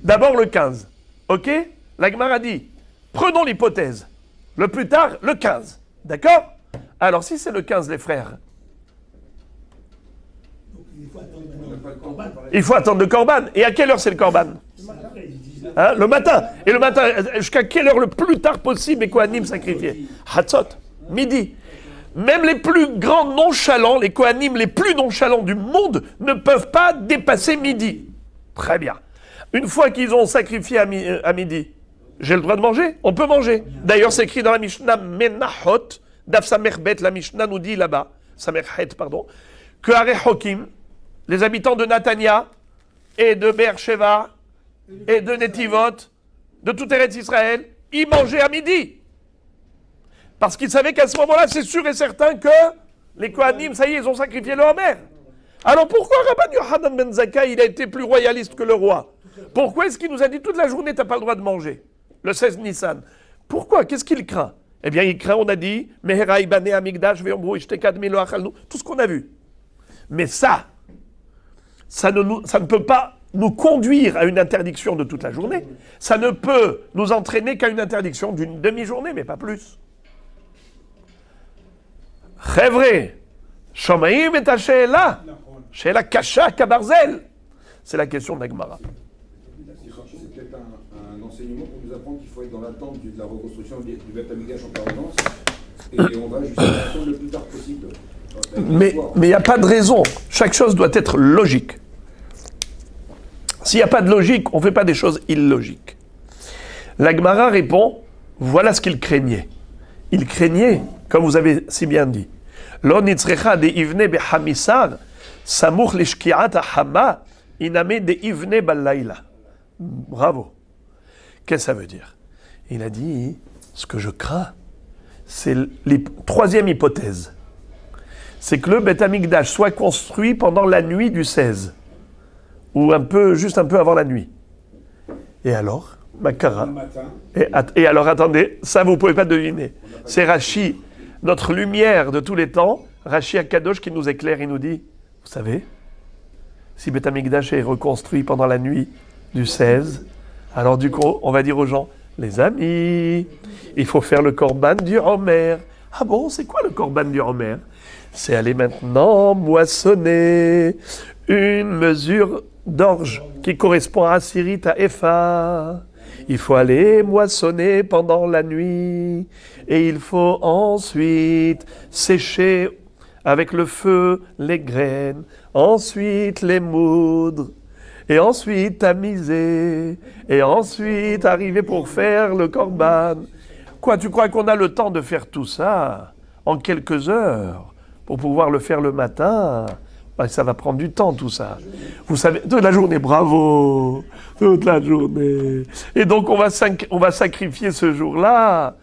D'abord le 15, ok? La Gemara dit, prenons l'hypothèse, le plus tard, le 15, d'accord? Alors si c'est le 15, les frères, il faut attendre le Corban. Et à quelle heure c'est le Corban? Hein, le matin. Et le matin, jusqu'à quelle heure le plus tard possible les Kohanim sacrifiés? Hatzot, midi. Même les plus grands nonchalants, les Kohanim les plus nonchalants du monde, ne peuvent pas dépasser midi. Très bien. Une fois qu'ils ont sacrifié à midi, j'ai le droit de manger? On peut manger. D'ailleurs, c'est écrit dans la Mishnah Menachot, Daf Samerbet, la Mishnah nous dit là-bas, Samerhet, pardon, que Arechokim, les habitants de Natania et de Beersheva et de Netivot, de tout Eretz Israël, ils mangeaient à midi. Parce qu'ils savaient qu'à ce moment-là, c'est sûr et certain que les Kohanim, ça y est, ils ont sacrifié le Homer. Alors pourquoi Rabban Yochanan ben Zakkai, il a été plus royaliste que le roi? Pourquoi est-ce qu'il nous a dit toute la journée, tu n'as pas le droit de manger? Le 16 Nissan. Pourquoi? Qu'est-ce qu'il craint? Eh bien, il craint, on a dit, Mehera Ibane Amigdash, Veombrou, Ishtekad Milo Achalnu, tout ce qu'on a vu. Mais ça ne peut pas nous conduire à une interdiction de toute la journée. Ça ne peut nous entraîner qu'à une interdiction d'une demi-journée, mais pas plus. Chevre, Shomaim et Sheela, Sheela Kasha Kabarzel. C'est la question de la Gemara. C'est peut-être un enseignement pour nous apprendre qu'il faut être dans l'attente de la reconstruction du Beth Amikdash en permanence et on va jusqu'à l'attendre le plus tard possible. Mais il n'y a pas de raison. Chaque chose doit être logique. S'il n'y a pas de logique, on ne fait pas des choses illogiques. La Gemara répond, voilà ce qu'il craignait. Il craignait, comme vous avez si bien dit, Lo nitzrecha de ivne behamisar, samuch lishkiat hama, iname de ivne balayla. Bravo. Qu'est-ce que ça veut dire? Il a dit, ce que je crains, c'est la troisième hypothèse. C'est que le Beth Amikdash soit construit pendant la nuit du 16. Ou juste un peu avant la nuit. Et alors, Makara. Et alors, attendez, ça vous ne pouvez pas deviner. C'est Rashi, notre lumière de tous les temps, Rashi Akadosh qui nous éclaire, il nous dit, vous savez, si Beth Amikdash est reconstruit pendant la nuit du 16, alors du coup, on va dire aux gens, les amis, il faut faire le Korban du Homer. Ah bon, c'est quoi le Korban du Homer? C'est aller maintenant moissonner une mesure d'orge qui correspond à Sirit à Epha. Il faut aller moissonner pendant la nuit et il faut ensuite sécher avec le feu les graines, ensuite les moudre et ensuite tamiser et ensuite arriver pour faire le korban. Quoi, tu crois qu'on a le temps de faire tout ça en quelques heures pour pouvoir le faire le matin? Ben, ça va prendre du temps, tout ça. Vous savez, toute la journée, bravo, toute la journée. Et donc, on va sacrifier ce jour-là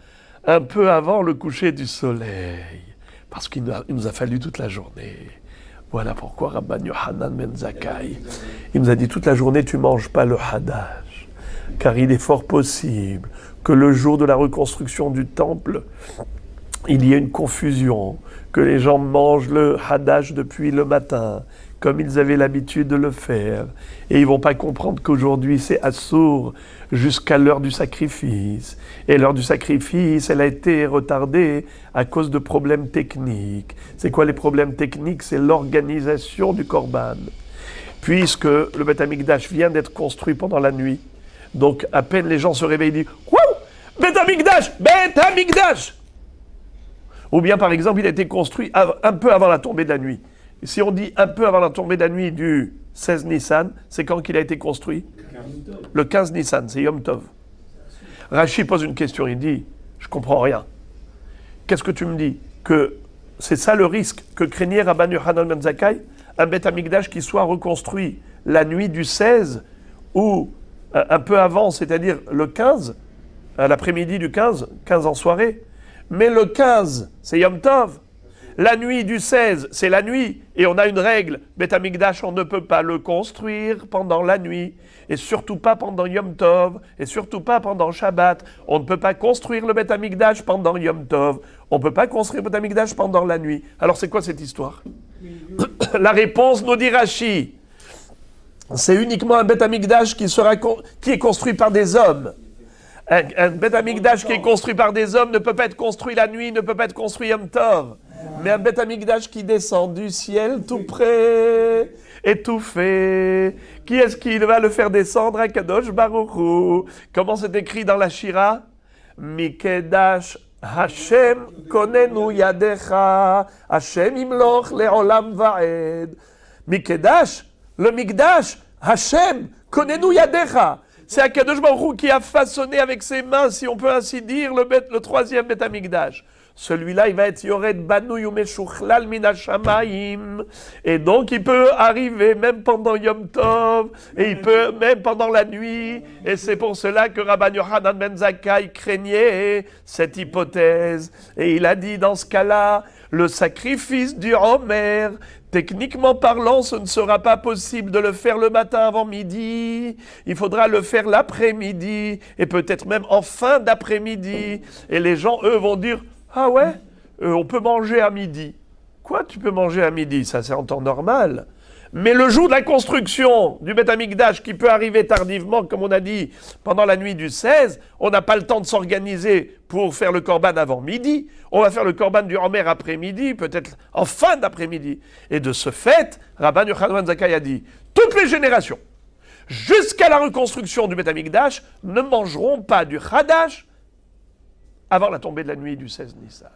un peu avant le coucher du soleil, parce qu'il nous a fallu toute la journée. Voilà pourquoi Rabban Yochanan ben Zakkai, il nous a dit toute la journée, tu manges pas le hadash, car il est fort possible que le jour de la reconstruction du temple, il y ait une confusion, que les gens mangent le hadash depuis le matin, comme ils avaient l'habitude de le faire, et ils vont pas comprendre qu'aujourd'hui c'est assour jusqu'à l'heure du sacrifice. Et l'heure du sacrifice, elle a été retardée à cause de problèmes techniques. C'est quoi les problèmes techniques? C'est l'organisation du korban. Puisque le Beth Amikdash vient d'être construit pendant la nuit, donc à peine les gens se réveillent, ils disent « Waouh, Beth Amikdash, Beth Amikdash !» Ou bien, par exemple, il a été construit un peu avant la tombée de la nuit. Et si on dit un peu avant la tombée de la nuit du 16 Nissan, c'est quand qu'il a été construit? Le 15 Nissan, c'est Yom Tov. Rashi pose une question, il dit, je comprends rien. Qu'est-ce que tu me dis? Que c'est ça le risque que craignait Rabban Yochanan ben Zakkai, un Beth Amikdash qui soit reconstruit la nuit du 16 ou un peu avant, c'est-à-dire le 15, l'après-midi du 15 en soirée. Mais le 15, c'est Yom Tov. La nuit du 16, c'est la nuit. Et on a une règle, Beth Amikdash, on ne peut pas le construire pendant la nuit. Et surtout pas pendant Yom Tov. Et surtout pas pendant Shabbat. On ne peut pas construire le Beth Amikdash pendant Yom Tov. On ne peut pas construire le Beth Amikdash pendant la nuit. Alors c'est quoi cette histoire? La réponse nous dit Rashi. C'est uniquement un Beth Amikdash qui est construit par des hommes. Un Beth Amikdash qui est construit par des hommes ne peut pas être construit la nuit, ne peut pas être construit Yom Tov. Mais un Beth Amikdash qui descend du ciel tout près, étouffé. Qui est-ce qui va le faire descendre? Akadosh Baruch Hu. Comment c'est écrit dans la Shira? Mikedash Hashem konenu yadecha, Hashem imloch le'olam va'ed. Mikedash, le Mikdash, Hashem konenu yadecha. C'est Akadosh Baruch Hu qui a façonné avec ses mains, si on peut ainsi dire, le troisième Beth Amikdash. Celui-là, il va être Yored Banu Yumeshuchlal Minashamaim. Et donc, il peut arriver même pendant Yom Tov, et il peut même pendant la nuit. Et c'est pour cela que Rabban Yochanan ben Zakkai craignait cette hypothèse. Et il a dit dans ce cas-là, le sacrifice du Homer, techniquement parlant, ce ne sera pas possible de le faire le matin avant midi. Il faudra le faire l'après-midi, et peut-être même en fin d'après-midi. Et les gens, eux, vont dire, ah ouais, on peut manger à midi. Quoi, tu peux manger à midi? Ça, c'est en temps normal. Mais le jour de la construction du Beth Amikdash, qui peut arriver tardivement, comme on a dit, pendant la nuit du 16, on n'a pas le temps de s'organiser pour faire le korban avant midi. On va faire le korban du Homer après-midi, peut-être en fin d'après-midi. Et de ce fait, Rabban Yochanan ben Zakkai a dit, toutes les générations, jusqu'à la reconstruction du Beth Amikdash, ne mangeront pas du Hadash avant la tombée de la nuit du 16 Nissan.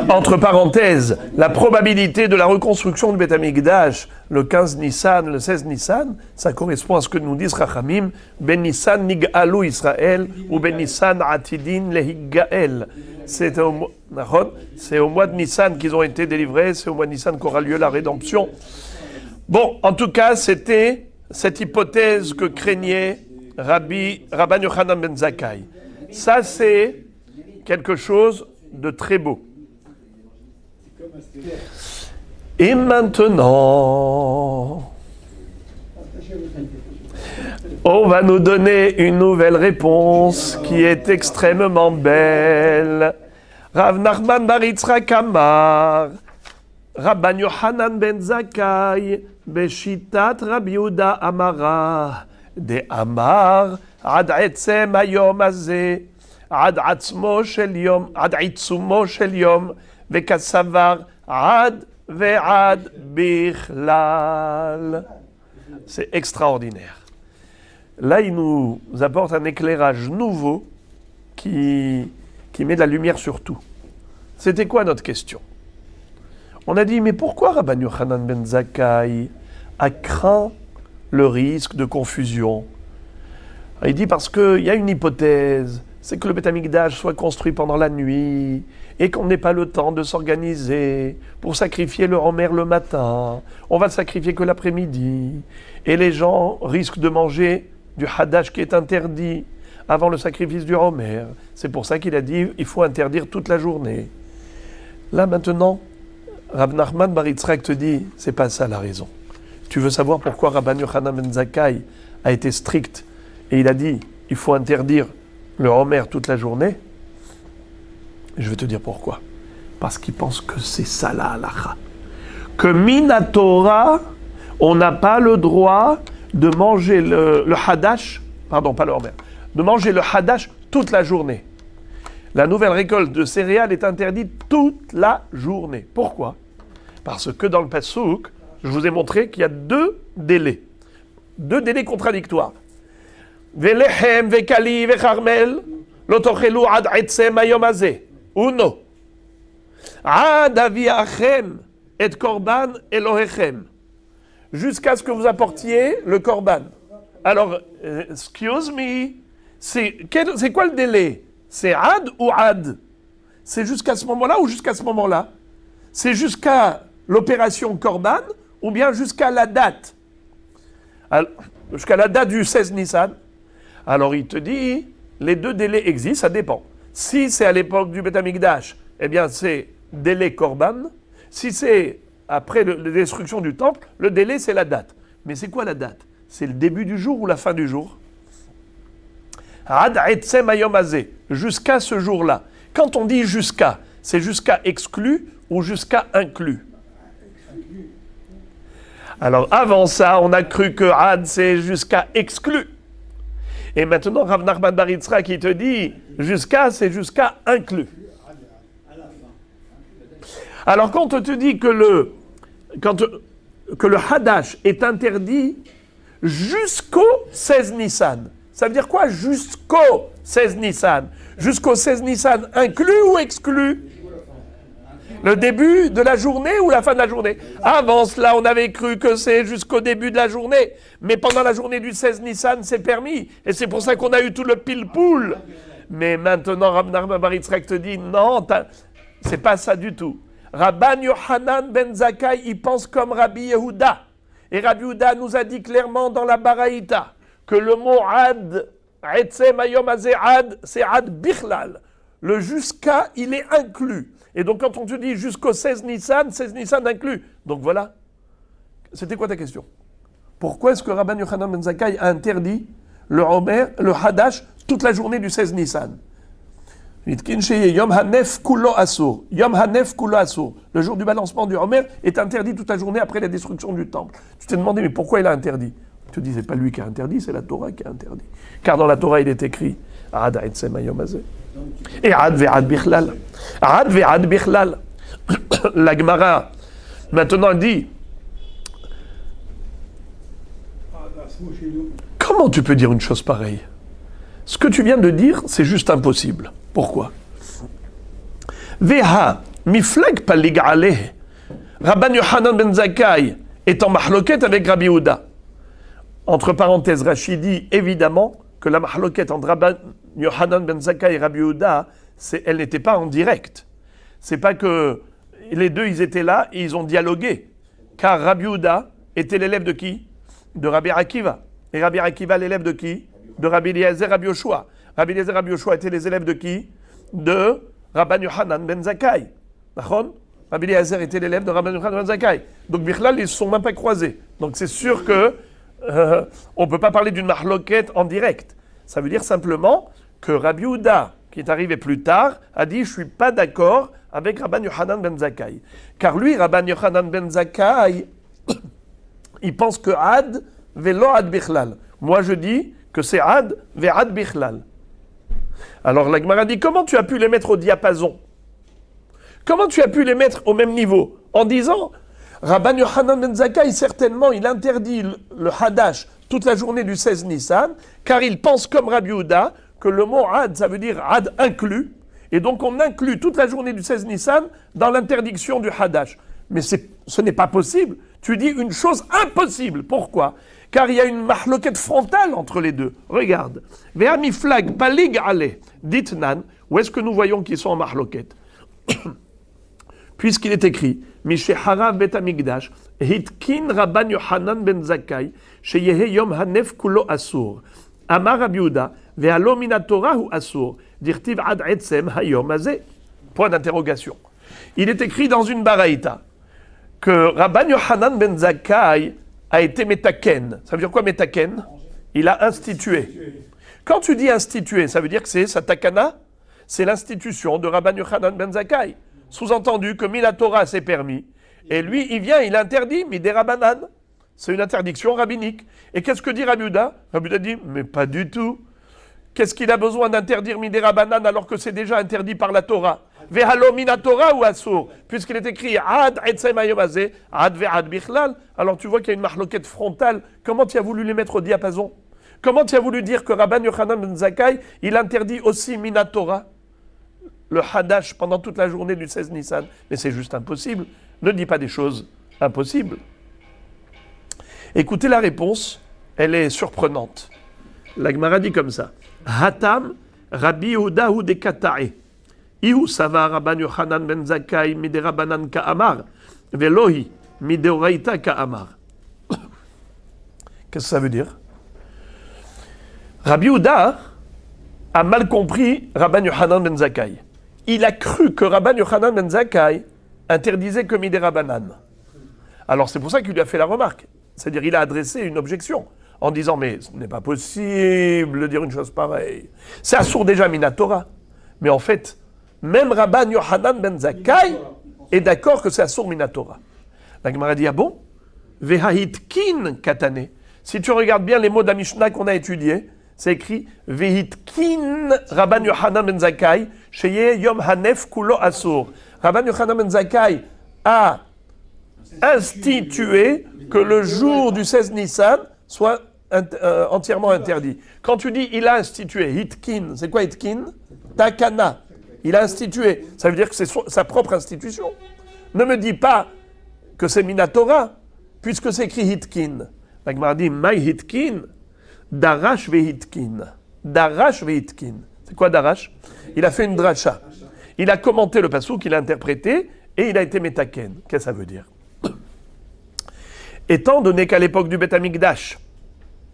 Entre parenthèses, la probabilité de la reconstruction du Beth Amikdash, le 15 Nissan, le 16 Nissan, ça correspond à ce que nous disent Chachamim, Ben Nissan Nig'alu Israël, ou Ben Nissan Atidin Lehiggael. C'est au mois de Nissan qu'ils ont été délivrés, c'est au mois de Nissan qu'aura lieu la rédemption. Bon, en tout cas, c'était cette hypothèse que craignait Rabban Yochanan ben Zakkai. Ça, c'est quelque chose de très beau. Et maintenant, on va nous donner une nouvelle réponse qui est extrêmement belle. Rav Nachman bar Yitzchak Amar, Rabban Yochanan ben Zakkai, Beshitat Rabbi Yehuda Amara, de Amar, עד עצם היום הזה, עד עצמו של יום, עד עיצומו של יום, וכסבר עד ועד בכלל. C'est extraordinaire. Là, il nous apporte un éclairage nouveau qui met de la lumière sur tout. C'était quoi notre question? On a dit, mais pourquoi Rabban Yochanan ben Zakkai a craint le risque de confusion? Il dit parce qu'il y a une hypothèse, c'est que le Beth Amikdash soit construit pendant la nuit et qu'on n'ait pas le temps de s'organiser pour sacrifier le Homer le matin. On va le sacrifier que l'après-midi. Et les gens risquent de manger du Hadash qui est interdit avant le sacrifice du Homer. C'est pour ça qu'il a dit il faut interdire toute la journée. Là maintenant, Rav Nachman bar Yitzchak te dit c'est pas ça la raison. Tu veux savoir pourquoi Rabban Yochanan ben Zakkai a été strict et il a dit, il faut interdire le Homer toute la journée? Je vais te dire pourquoi. Parce qu'il pense que c'est ça la halakha. Que Minatora, on n'a pas le droit de manger le Hadash, pardon, pas le Homer, de manger le Hadash toute la journée. La nouvelle récolte de céréales est interdite toute la journée. Pourquoi? Parce que dans le Passouk, je vous ai montré qu'il y a deux délais contradictoires. Velechem, vekali, vecharmel, lotochelu ad etzem hayom hazeh. Uno. Ad aviachem et korban Elohechem. Jusqu'à ce que vous apportiez le korban. Alors, excuse me, c'est quoi le délai? C'est ad ou ad? C'est jusqu'à ce moment-là ou jusqu'à ce moment-là? C'est jusqu'à l'opération korban ou bien jusqu'à la date? Alors, jusqu'à la date du 16 Nissan. Alors il te dit, les deux délais existent, ça dépend. Si c'est à l'époque du Beth Amikdash, eh bien c'est délai korban. Si c'est après la destruction du temple, le délai c'est la date. Mais c'est quoi la date? C'est le début du jour ou la fin du jour? Ad etzem hayom hazeh, jusqu'à ce jour-là. Quand on dit jusqu'à, c'est jusqu'à exclu ou jusqu'à inclus? Alors avant ça, on a cru que ad c'est jusqu'à exclu. Et maintenant, Rav Nachman bar Yitzchak qui te dit jusqu'à, c'est jusqu'à inclus. Alors quand on te dit que le Hadash est interdit jusqu'au 16 Nissan, ça veut dire quoi jusqu'au 16 Nissan? Jusqu'au 16 Nissan inclus ou exclu? Le début de la journée ou la fin de la journée? Avant cela, on avait cru que c'est jusqu'au début de la journée. Mais pendant la journée du 16 Nissan, c'est permis. Et c'est pour ça qu'on a eu tout le pile-poule. Mais maintenant, Rav Nachman bar Yitzchak te dit, non, c'est pas ça du tout. Rabban Yochanan ben Zakkai, il pense comme Rabbi Yehuda. Et Rabbi Yehuda nous a dit clairement dans la Baraïta que le mot ad, etzem hayom hazeh ad, c'est ad bichlal. Le jusqu'à, il est inclus. Et donc, quand on te dit jusqu'au 16 Nissan inclus. Donc voilà. C'était quoi ta question? Pourquoi est-ce que Rabban Yochanan ben Zakkai a interdit le Hadash toute la journée du 16 Nissan? Yom Hanef Kulo Asur. Yom Hanef Kulo Asur. Le jour du balancement du Homer est interdit toute la journée après la destruction du temple. Tu t'es demandé, mais pourquoi il a interdit? Tu te dis, c'est pas lui qui a interdit, c'est la Torah qui a interdit. Car dans la Torah, il est écrit Ad etzem hayom hazeh. Et Ad ve'ad bichlal. Ad ve'ad bichlal. La Gemara, maintenant, dit comment tu peux dire une chose pareille? Ce que tu viens de dire, c'est juste impossible. Pourquoi? Veha miflag palig aleh. Rabban Yochanan ben Zakkai est en mahloket avec Rabbi Yehuda. Entre parenthèses, Rashi dit évidemment que la mahloket entre Rabban Yochanan ben Zakkai et Rabbi Yehuda, elle n'était pas en direct. C'est pas que les deux, ils étaient là et ils ont dialogué. Car Rabbi Yehuda était l'élève de qui? De Rabbi Akiva. Et Rabbi Akiva, l'élève de qui? De Rabbi Eliezer, Rabbi Yoshua. Rabbi Eliezer, Rabbi Yoshua étaient les élèves de qui? De Rabban Yochanan ben Zakkai. D'accord? Rabbi Eliezer était l'élève de Rabban Yochanan ben Zakkai. Donc, Bichlal, ils ne se sont même pas croisés. Donc, c'est sûr que on ne peut pas parler d'une mahloket en direct. Ça veut dire simplement que Rabbi Yehuda, qui est arrivé plus tard, a dit « Je ne suis pas d'accord avec Rabban Yochanan ben Zakkai. » Car lui, Rabban Yochanan ben Zakkai, il pense que Ad velo Ad Bichlal. Moi, je dis que c'est Ad ve'ad Bichlal. Alors la Gemara dit, comment tu as pu les mettre au diapason? Comment tu as pu les mettre au même niveau? En disant, Rabban Yochanan ben Zakkai, certainement, il interdit le Hadash toute la journée du 16 Nissan, car il pense comme Rabbi Yehuda que le mot Ad, ça veut dire Ad inclus, et donc on inclut toute la journée du 16 Nissan dans l'interdiction du Hadash. Mais ce n'est pas possible. Tu dis une chose impossible. Pourquoi? Car il y a une mahloket frontale entre les deux. Regarde. Ve'ami flag palig ale ditnan. Où est-ce que nous voyons qu'ils sont en mahloket? Puisqu'il est écrit Mishehara bet amigdash hitkin Rabban Yochanan ben Zakkai sheyehe yom hanef kulo asur. Amar Rabbi Yehuda ve'alo min haTorah hu asur. Dirtiv ad etzem hayom hazeh. Point d'interrogation. Il est écrit dans une baraïta que Rabban Yochanan ben Zakkai a été metaken. Ça veut dire quoi metaken? Il a institué. Quand tu dis institué, ça veut dire que c'est sa takana, c'est l'institution de Rabban Yochanan ben Zakkai. Sous-entendu que Mina Torah c'est permis. Et lui, il vient, il interdit Midei Rabbanan. C'est une interdiction rabbinique. Et qu'est-ce que dit Rabbi Yehuda? Rabbi Yehuda dit, mais pas du tout. Qu'est-ce qu'il a besoin d'interdire Midei Rabbanan alors que c'est déjà interdit par la Torah? Ve'halo min haTorah ou asur, puisqu'il est écrit Ad etzem hayom hazeh, Ad ve'ad bichlal. Alors tu vois qu'il y a une mahloket frontale. Comment tu as voulu les mettre au diapason? Comment tu as voulu dire que Rabban Yochanan ben Zakkai, il interdit aussi min haTorah? le Hadash pendant toute la journée du 16 Nissan. Mais c'est juste impossible. Ne dis pas des choses impossibles. Écoutez la réponse, elle est surprenante. La Gemara dit comme ça. Hatam Rabbi Yehudahu de Katae. Ihu Sava Rabban Yochanan ben Zakkai Mide Rabbanan Ka'amar. Velohi Mide Oraita Ka'amar. Qu'est-ce que ça veut dire? Rabbi Yehuda a mal compris Rabban Yochanan ben Zakkai. Il a cru que Rabban Yochanan ben Zakkai interdisait que Mide Rabbanan. Alors c'est pour ça qu'il lui a fait la remarque. C'est-à-dire il a adressé une objection en disant mais ce n'est pas possible de dire une chose pareille. C'est assourd déjà Minatora. Mais en fait, même Rabban Yochanan ben Zakkai est d'accord que c'est assourd Minatora. La Gemara dit ah bon? Vehahitkin katane. Si tu regardes bien les mots de la Mishnah qu'on a étudiés, c'est écrit Vehitkin Rabban Yochanan ben Zakkai sheye yom hanef kulo assour. Rabban Yochanan ben Zakkai a institué que le jour du 16 Nissan soit entièrement interdit. Quand tu dis il a institué, hitkin, c'est quoi hitkin? Takana. Il a institué. Ça veut dire que c'est sa propre institution. Ne me dis pas que c'est Minatora, puisque c'est écrit hitkin. La Gemara dit my hitkin, darash vehitkin. Darash vehitkin. C'est quoi darash? Il a fait une dracha. Il a commenté le passouk, il a interprété, et il a été métaken. Qu'est-ce que ça veut dire? Étant donné qu'à l'époque du Beth Amikdash,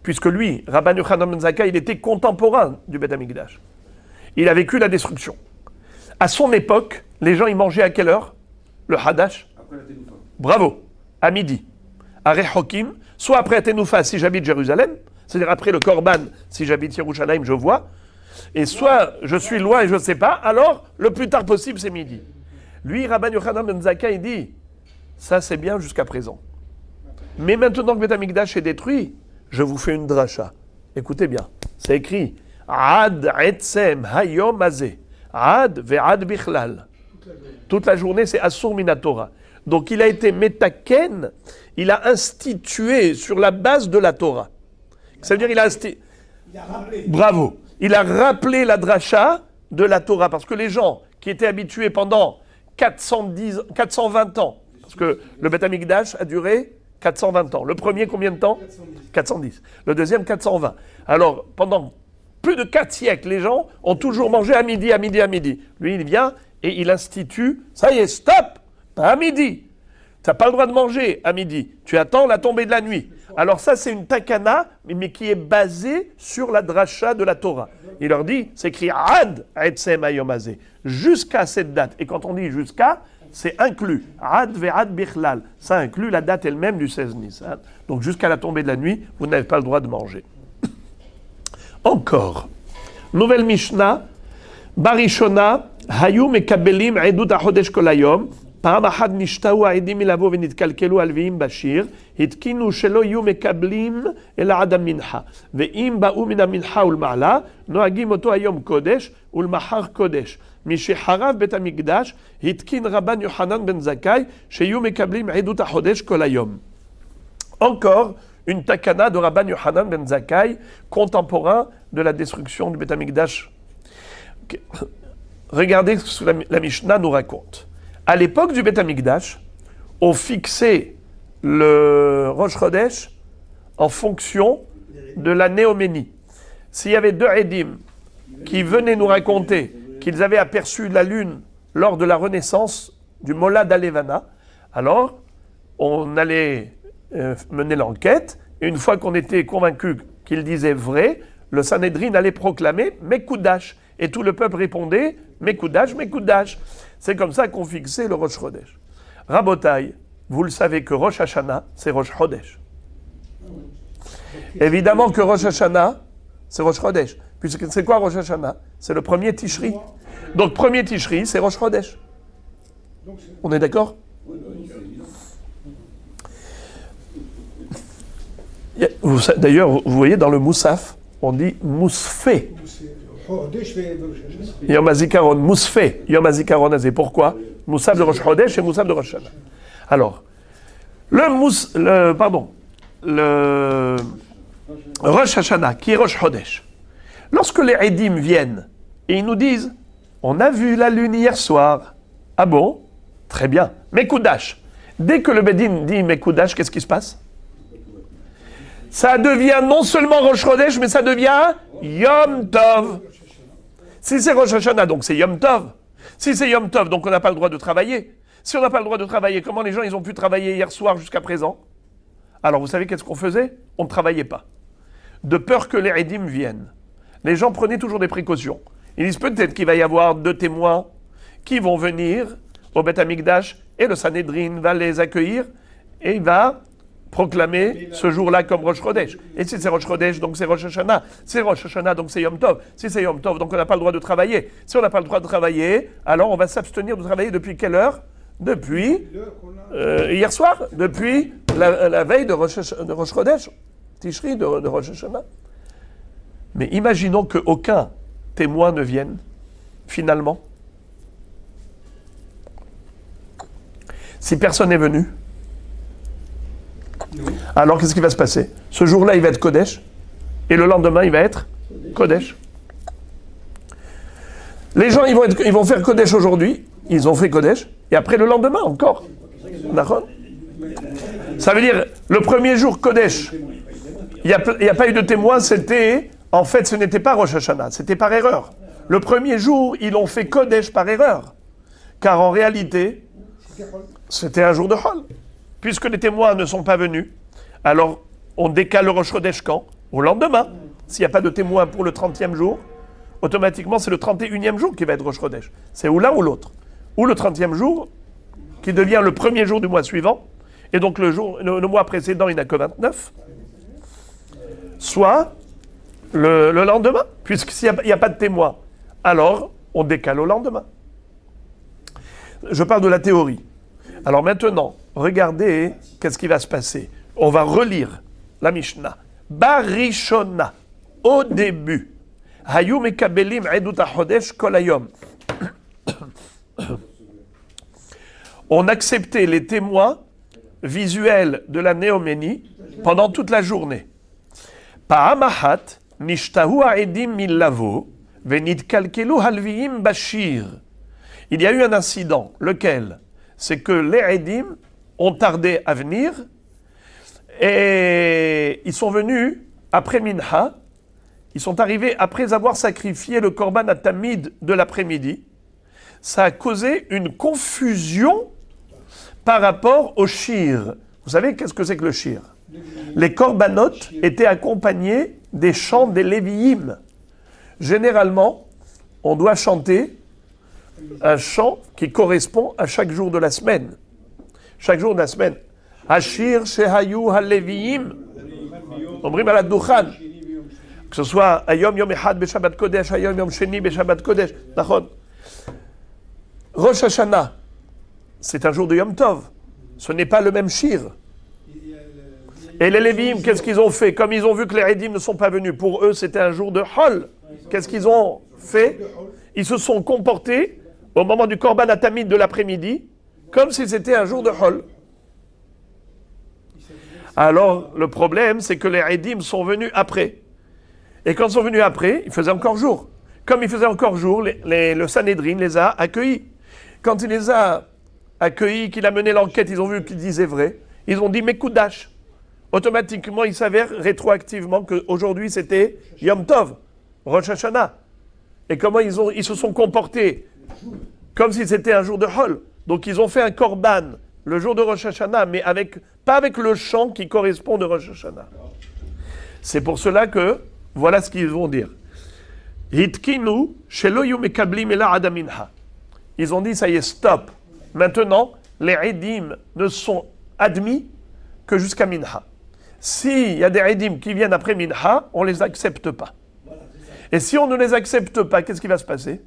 puisque lui, Rabban Yochanan ben Zakkai, il était contemporain du Beth Amikdash, il a vécu la destruction. À son époque, les gens, ils mangeaient à quelle heure? Le Hadash? Après la Ténoufa. Bravo, à midi. À Rechokim, soit après la Ténoufa si j'habite Jérusalem, c'est-à-dire après le Korban si j'habite Yerushalayim, je vois, et soit je suis loin et je ne sais pas, alors le plus tard possible c'est midi. Lui, Rabban Yochanan ben Zakkai, il dit, ça c'est bien jusqu'à présent. Mais maintenant que Beth Amikdash est détruit, je vous fais une dracha. Écoutez bien, c'est écrit Ad etzem hayom azeh. Ad ve'ad bichlal. Toute la journée, c'est Assour Minatora. Donc il a été métaken, il a institué sur la base de la Torah. Ça veut dire il a institué. Bravo. Il a rappelé la dracha de la Torah. Parce que les gens qui étaient habitués pendant 420 ans, parce que le Beth Amikdash a duré 420 ans. Le premier, combien de temps? 410. Le deuxième, 420. Alors, pendant plus de 4 siècles, les gens ont toujours mangé à midi, à midi, à midi. Lui, il vient et il institue, ça y est, stop, pas à midi. Tu n'as pas le droit de manger à midi. Tu attends la tombée de la nuit. Alors ça, c'est une takana, mais qui est basée sur la dracha de la Torah. Il leur dit, c'est écrit Ad etzem hayom hazeh, jusqu'à cette date. Et quand on dit jusqu'à, c'est inclus. Ad ve'ad bichlal. Ça inclut la date elle-même du 16 Nissan. Donc jusqu'à la tombée de la nuit, vous n'avez pas le droit de manger. Encore. Nouvelle Mishnah. Barishona, hayu mekabelim edut hachodesh kol hayom. פעם אחת נשתהו העדים מלבוא ונתקלקלו הלוויים בשיר, התקינו שלא יהיו מקבלים אלא עד המנחה. ואם באו מן המנחה ולמעלה, נוהגים אותו היום קודש ולמחר קודש. משחרב בית המקדש, התקין רבן יוחנן בן זכאי, שיהיו מקבלים עדות החודש כל היום. Encore une takana de Rabban Yochanan ben Zakkai, contemporain de la destruction du Beth Amikdash. Regardez ce que la Mishnah nous raconte. À l'époque du Beth Amikdash, on fixait le Rosh Chodesh en fonction de la néoménie. S'il y avait 2 Edim qui venaient nous raconter qu'ils avaient aperçu la lune lors de la renaissance du Molad Alevana, alors on allait mener l'enquête, et une fois qu'on était convaincu qu'ils disaient vrai, le Sanhedrin allait proclamer Mekoudash. Et tout le peuple répondait Mekoudash, Mekoudash. C'est comme ça qu'on fixait le Rosh Chodesh. Rabotai, vous le savez que Rosh Hashanah, c'est Rosh Chodesh. Évidemment que Rosh Hashanah, c'est Rosh Chodesh. Puisque c'est quoi Rosh Hashanah? C'est le premier Tishri. Donc premier Tishri, c'est Rosh Chodesh. On est d'accord? D'ailleurs, vous voyez dans le Moussaf, on dit Mousfé. Yom HaZikaron, Mousfé, Yom HaZikaron Azeh. Pourquoi? Moussaf de Rosh Chodesh et Moussaf de Rosh Hashanah. Alors, le Rosh Hashanah, qui est Rosh Chodesh, lorsque les Edim viennent et ils nous disent On a vu la lune hier soir. Ah bon? Très bien. Mekoudash. Dès que le Bedin dit Mekoudash, qu'est-ce qui se passe? Ça devient non seulement Rosh Chodesh, mais ça devient Yom Tov. Si c'est Rosh Hashanah, donc c'est Yom Tov. Si c'est Yom Tov, donc on n'a pas le droit de travailler. Si on n'a pas le droit de travailler, comment les gens ils ont pu travailler hier soir jusqu'à présent? Alors vous savez qu'est-ce qu'on faisait? On ne travaillait pas. De peur que les Eidim viennent. Les gens prenaient toujours des précautions. Ils disent peut-être qu'il va y avoir 2 témoins qui vont venir au Beth Amikdash et le Sanhedrin va les accueillir et il va proclamer ce jour-là comme Rosh Chodesh. Et si c'est Rosh Chodesh, donc c'est Rosh Hashanah. Si c'est Rosh Hashanah, donc c'est Yom Tov. Si c'est Yom Tov, donc on n'a pas le droit de travailler. Si on n'a pas le droit de travailler, alors on va s'abstenir de travailler depuis quelle heure? Depuis hier soir, depuis la veille de Rosh Chodesh, Tishri de Rosh Hashanah. Mais imaginons qu'aucun témoin ne vienne, finalement. Si personne n'est venu, alors qu'est-ce qui va se passer? Ce jour-là, il va être Kodesh, et le lendemain, il va être Kodesh. Les gens, ils vont faire Kodesh aujourd'hui, ils ont fait Kodesh, et après le lendemain encore. D'accord? Ça veut dire, le premier jour Kodesh, il n'y a pas eu de témoin, en fait, ce n'était pas Rosh Hashanah, c'était par erreur. Le premier jour, ils ont fait Kodesh par erreur, car en réalité, c'était un jour de Hol. Puisque les témoins ne sont pas venus, alors on décale le Rosh Chodesh quand? Au lendemain. S'il n'y a pas de témoin pour le 30e jour, automatiquement c'est le 31e jour qui va être Rosh Chodesh. C'est ou l'un ou l'autre. Ou le 30e jour, qui devient le premier jour du mois suivant, et donc le mois précédent il n'a que 29, soit le lendemain, puisqu'il n'y a pas de témoin, alors on décale au lendemain. Je parle de la théorie. Alors maintenant, regardez qu'est-ce qui va se passer. On va relire la Mishnah. Barishona, au début. Hayu mekabelim edut hachodesh kol hayom. On acceptait les témoins visuels de la néoménie pendant toute la journée. Pa'amahat nishtahu ha'edim millavo venit kalkelu halviim bashir. Il y a eu un incident, lequel? C'est que les Eidim ont tardé à venir et ils sont venus après Minha, ils sont arrivés après avoir sacrifié le Korban Atamid de l'après-midi. Ça a causé une confusion par rapport au shir. Vous savez qu'est-ce que c'est que le shir? Les korbanot étaient accompagnés des chants des Lévi'im. Généralement, on doit chanter un chant qui correspond à chaque jour de la semaine. Chaque jour de la semaine. Hashir shehayu haleviim. Omrim ala dukhan. Que ce soit Ayom Yom Echad Beshabbat Kodesh, Ayom Yom Sheni Beshabbat Kodesh. Nachon. Rosh Hashanah, c'est un jour de Yom Tov. Ce n'est pas le même shir. Et les Lévi'im, qu'est-ce qu'ils ont fait? Comme ils ont vu que les Eidim ne sont pas venus, pour eux, c'était un jour de Hol. Qu'est-ce qu'ils ont fait? Ils se sont comportés au moment du Korban Atamid de l'après-midi, comme si c'était un jour de Hol. Alors, le problème, c'est que les Eidim sont venus après. Et quand ils sont venus après, il faisait encore jour. Comme il faisait encore jour, le Sanhedrin les a accueillis. Quand il les a accueillis, qu'il a mené l'enquête, ils ont vu qu'ils disaient vrai. Ils ont dit Mekoudash. Automatiquement, il s'avère rétroactivement qu'aujourd'hui, c'était Yom Tov, Rosh Hashanah. Et comment ils se sont comportés? Comme si c'était un jour de Hol. Donc ils ont fait un korban le jour de Rosh Hashanah, mais pas avec le chant qui correspond de Rosh Hashanah. C'est pour cela que, voilà ce qu'ils vont dire. Hitkinu shelo yu mekablim ela ad minha. Ils ont dit, ça y est, stop. Maintenant, les Eidim ne sont admis que jusqu'à Minha. S'il y a des Eidim qui viennent après Minha, on ne les accepte pas. Et si on ne les accepte pas, qu'est-ce qui va se passer?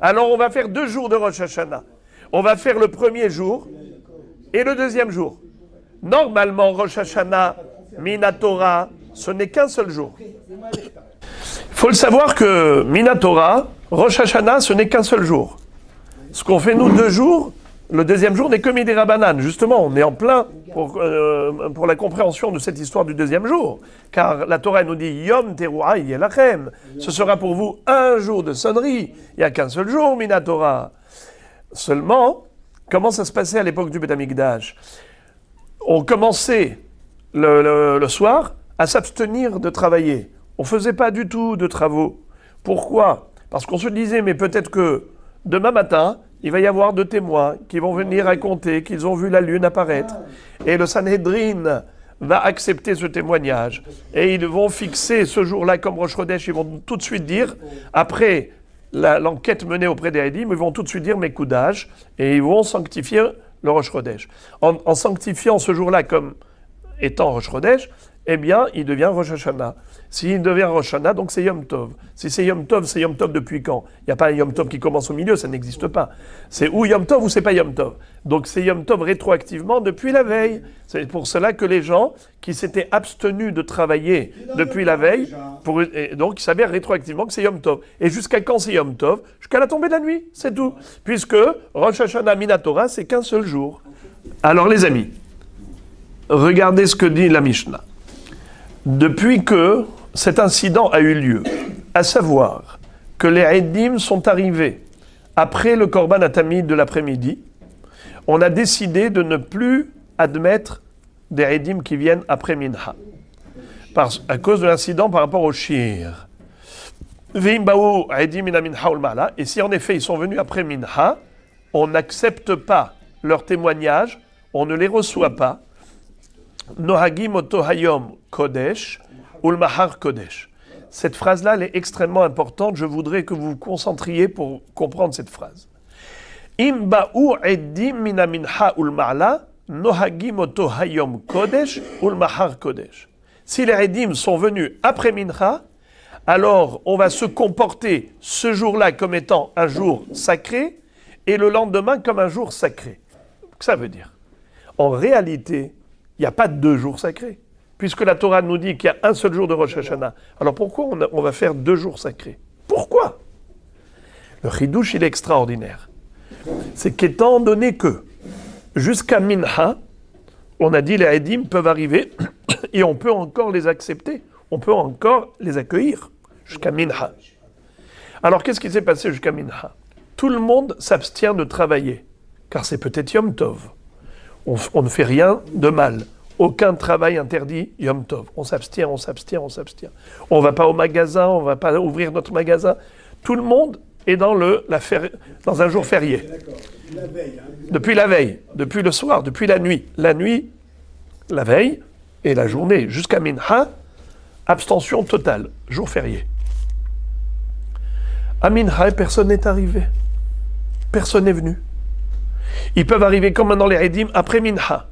Alors on va faire 2 jours de Rosh Hashanah. On va faire le premier jour et le deuxième jour. Normalement, Rosh Hashanah, Minatora, ce n'est qu'un seul jour. Il faut le savoir que Minatora, Rosh Hashanah, ce n'est qu'un seul jour. Ce qu'on fait nous 2 jours, Le deuxième jour n'est que Midei Rabbanan. Justement, on est en plein pour la compréhension de cette histoire du deuxième jour. Car la Torah nous dit Yom Teruah Yelachem. Ce sera pour vous un jour de sonnerie. Il n'y a qu'un seul jour, Mina Torah. Seulement, comment ça se passait à l'époque du Beth Amikdash? On commençait le soir à s'abstenir de travailler. On ne faisait pas du tout de travaux. Pourquoi? Parce qu'on se disait, mais peut-être que demain matin, il va y avoir 2 témoins qui vont venir raconter qu'ils ont vu la lune apparaître. Et le Sanhedrin va accepter ce témoignage. Et ils vont fixer ce jour-là comme Rosh Chodesh. Ils vont tout de suite dire, après l'enquête menée auprès des Haïdim, ils vont tout de suite dire Mekoudash. Et ils vont sanctifier le Rosh Chodesh. En sanctifiant ce jour-là comme étant Rosh Chodesh, eh bien, il devient Rosh Hashanah. S'il devient Rosh Hashanah, donc c'est Yom Tov. Si c'est Yom Tov depuis quand? Il n'y a pas un Yom Tov qui commence au milieu, ça n'existe pas. C'est ou Yom Tov ou c'est pas Yom Tov. Donc c'est Yom Tov rétroactivement depuis la veille. C'est pour cela que les gens qui s'étaient abstenus de travailler depuis la veille, donc il s'avère rétroactivement que c'est Yom Tov. Et jusqu'à quand c'est Yom Tov? Jusqu'à la tombée de la nuit, c'est tout. Puisque Rosh Hashanah Minatora, c'est qu'un seul jour. Alors les amis, regardez ce que dit la Mishnah. Depuis que cet incident a eu lieu, à savoir que les Eidim sont arrivés après le Korban Atamid de l'après-midi, on a décidé de ne plus admettre des Eidim qui viennent après Minha, à cause de l'incident par rapport au Shir. Et si en effet ils sont venus après Minha, on n'accepte pas leur témoignage, on ne les reçoit pas. Nohagim oto hayom kodesh ulmahar kodesh. Cette phrase-là, elle est extrêmement importante. Je voudrais que vous vous concentriez pour comprendre cette phrase. Im ba'u edim mina minha ulma'la nohagim oto hayom kodesh ulmahar kodesh. Si les edim sont venus après minha, alors on va se comporter ce jour-là comme étant un jour sacré et le lendemain comme un jour sacré. Ça veut dire, en réalité, il n'y a pas de 2 jours sacrés, puisque la Torah nous dit qu'il y a un seul jour de Rosh Hashanah. Alors pourquoi on va faire 2 jours sacrés? Pourquoi? Le chidouche, il est extraordinaire. C'est qu'étant donné que, jusqu'à Minha, on a dit les Eidim peuvent arriver et on peut encore les accepter, on peut encore les accueillir jusqu'à Minha. Alors qu'est-ce qui s'est passé jusqu'à Minha? Tout le monde s'abstient de travailler, car c'est peut-être Yom Tov. On ne fait rien de mal. Aucun travail interdit Yom Tov. On s'abstient. On ne va pas au magasin, on ne va pas ouvrir notre magasin. Tout le monde est dans un jour férié. Depuis la veille, depuis le soir, depuis la nuit. La nuit, la veille et la journée jusqu'à Minha, abstention totale, jour férié. À Minha, personne n'est arrivé. Personne n'est venu. Ils peuvent arriver comme maintenant les Eidim après Minha.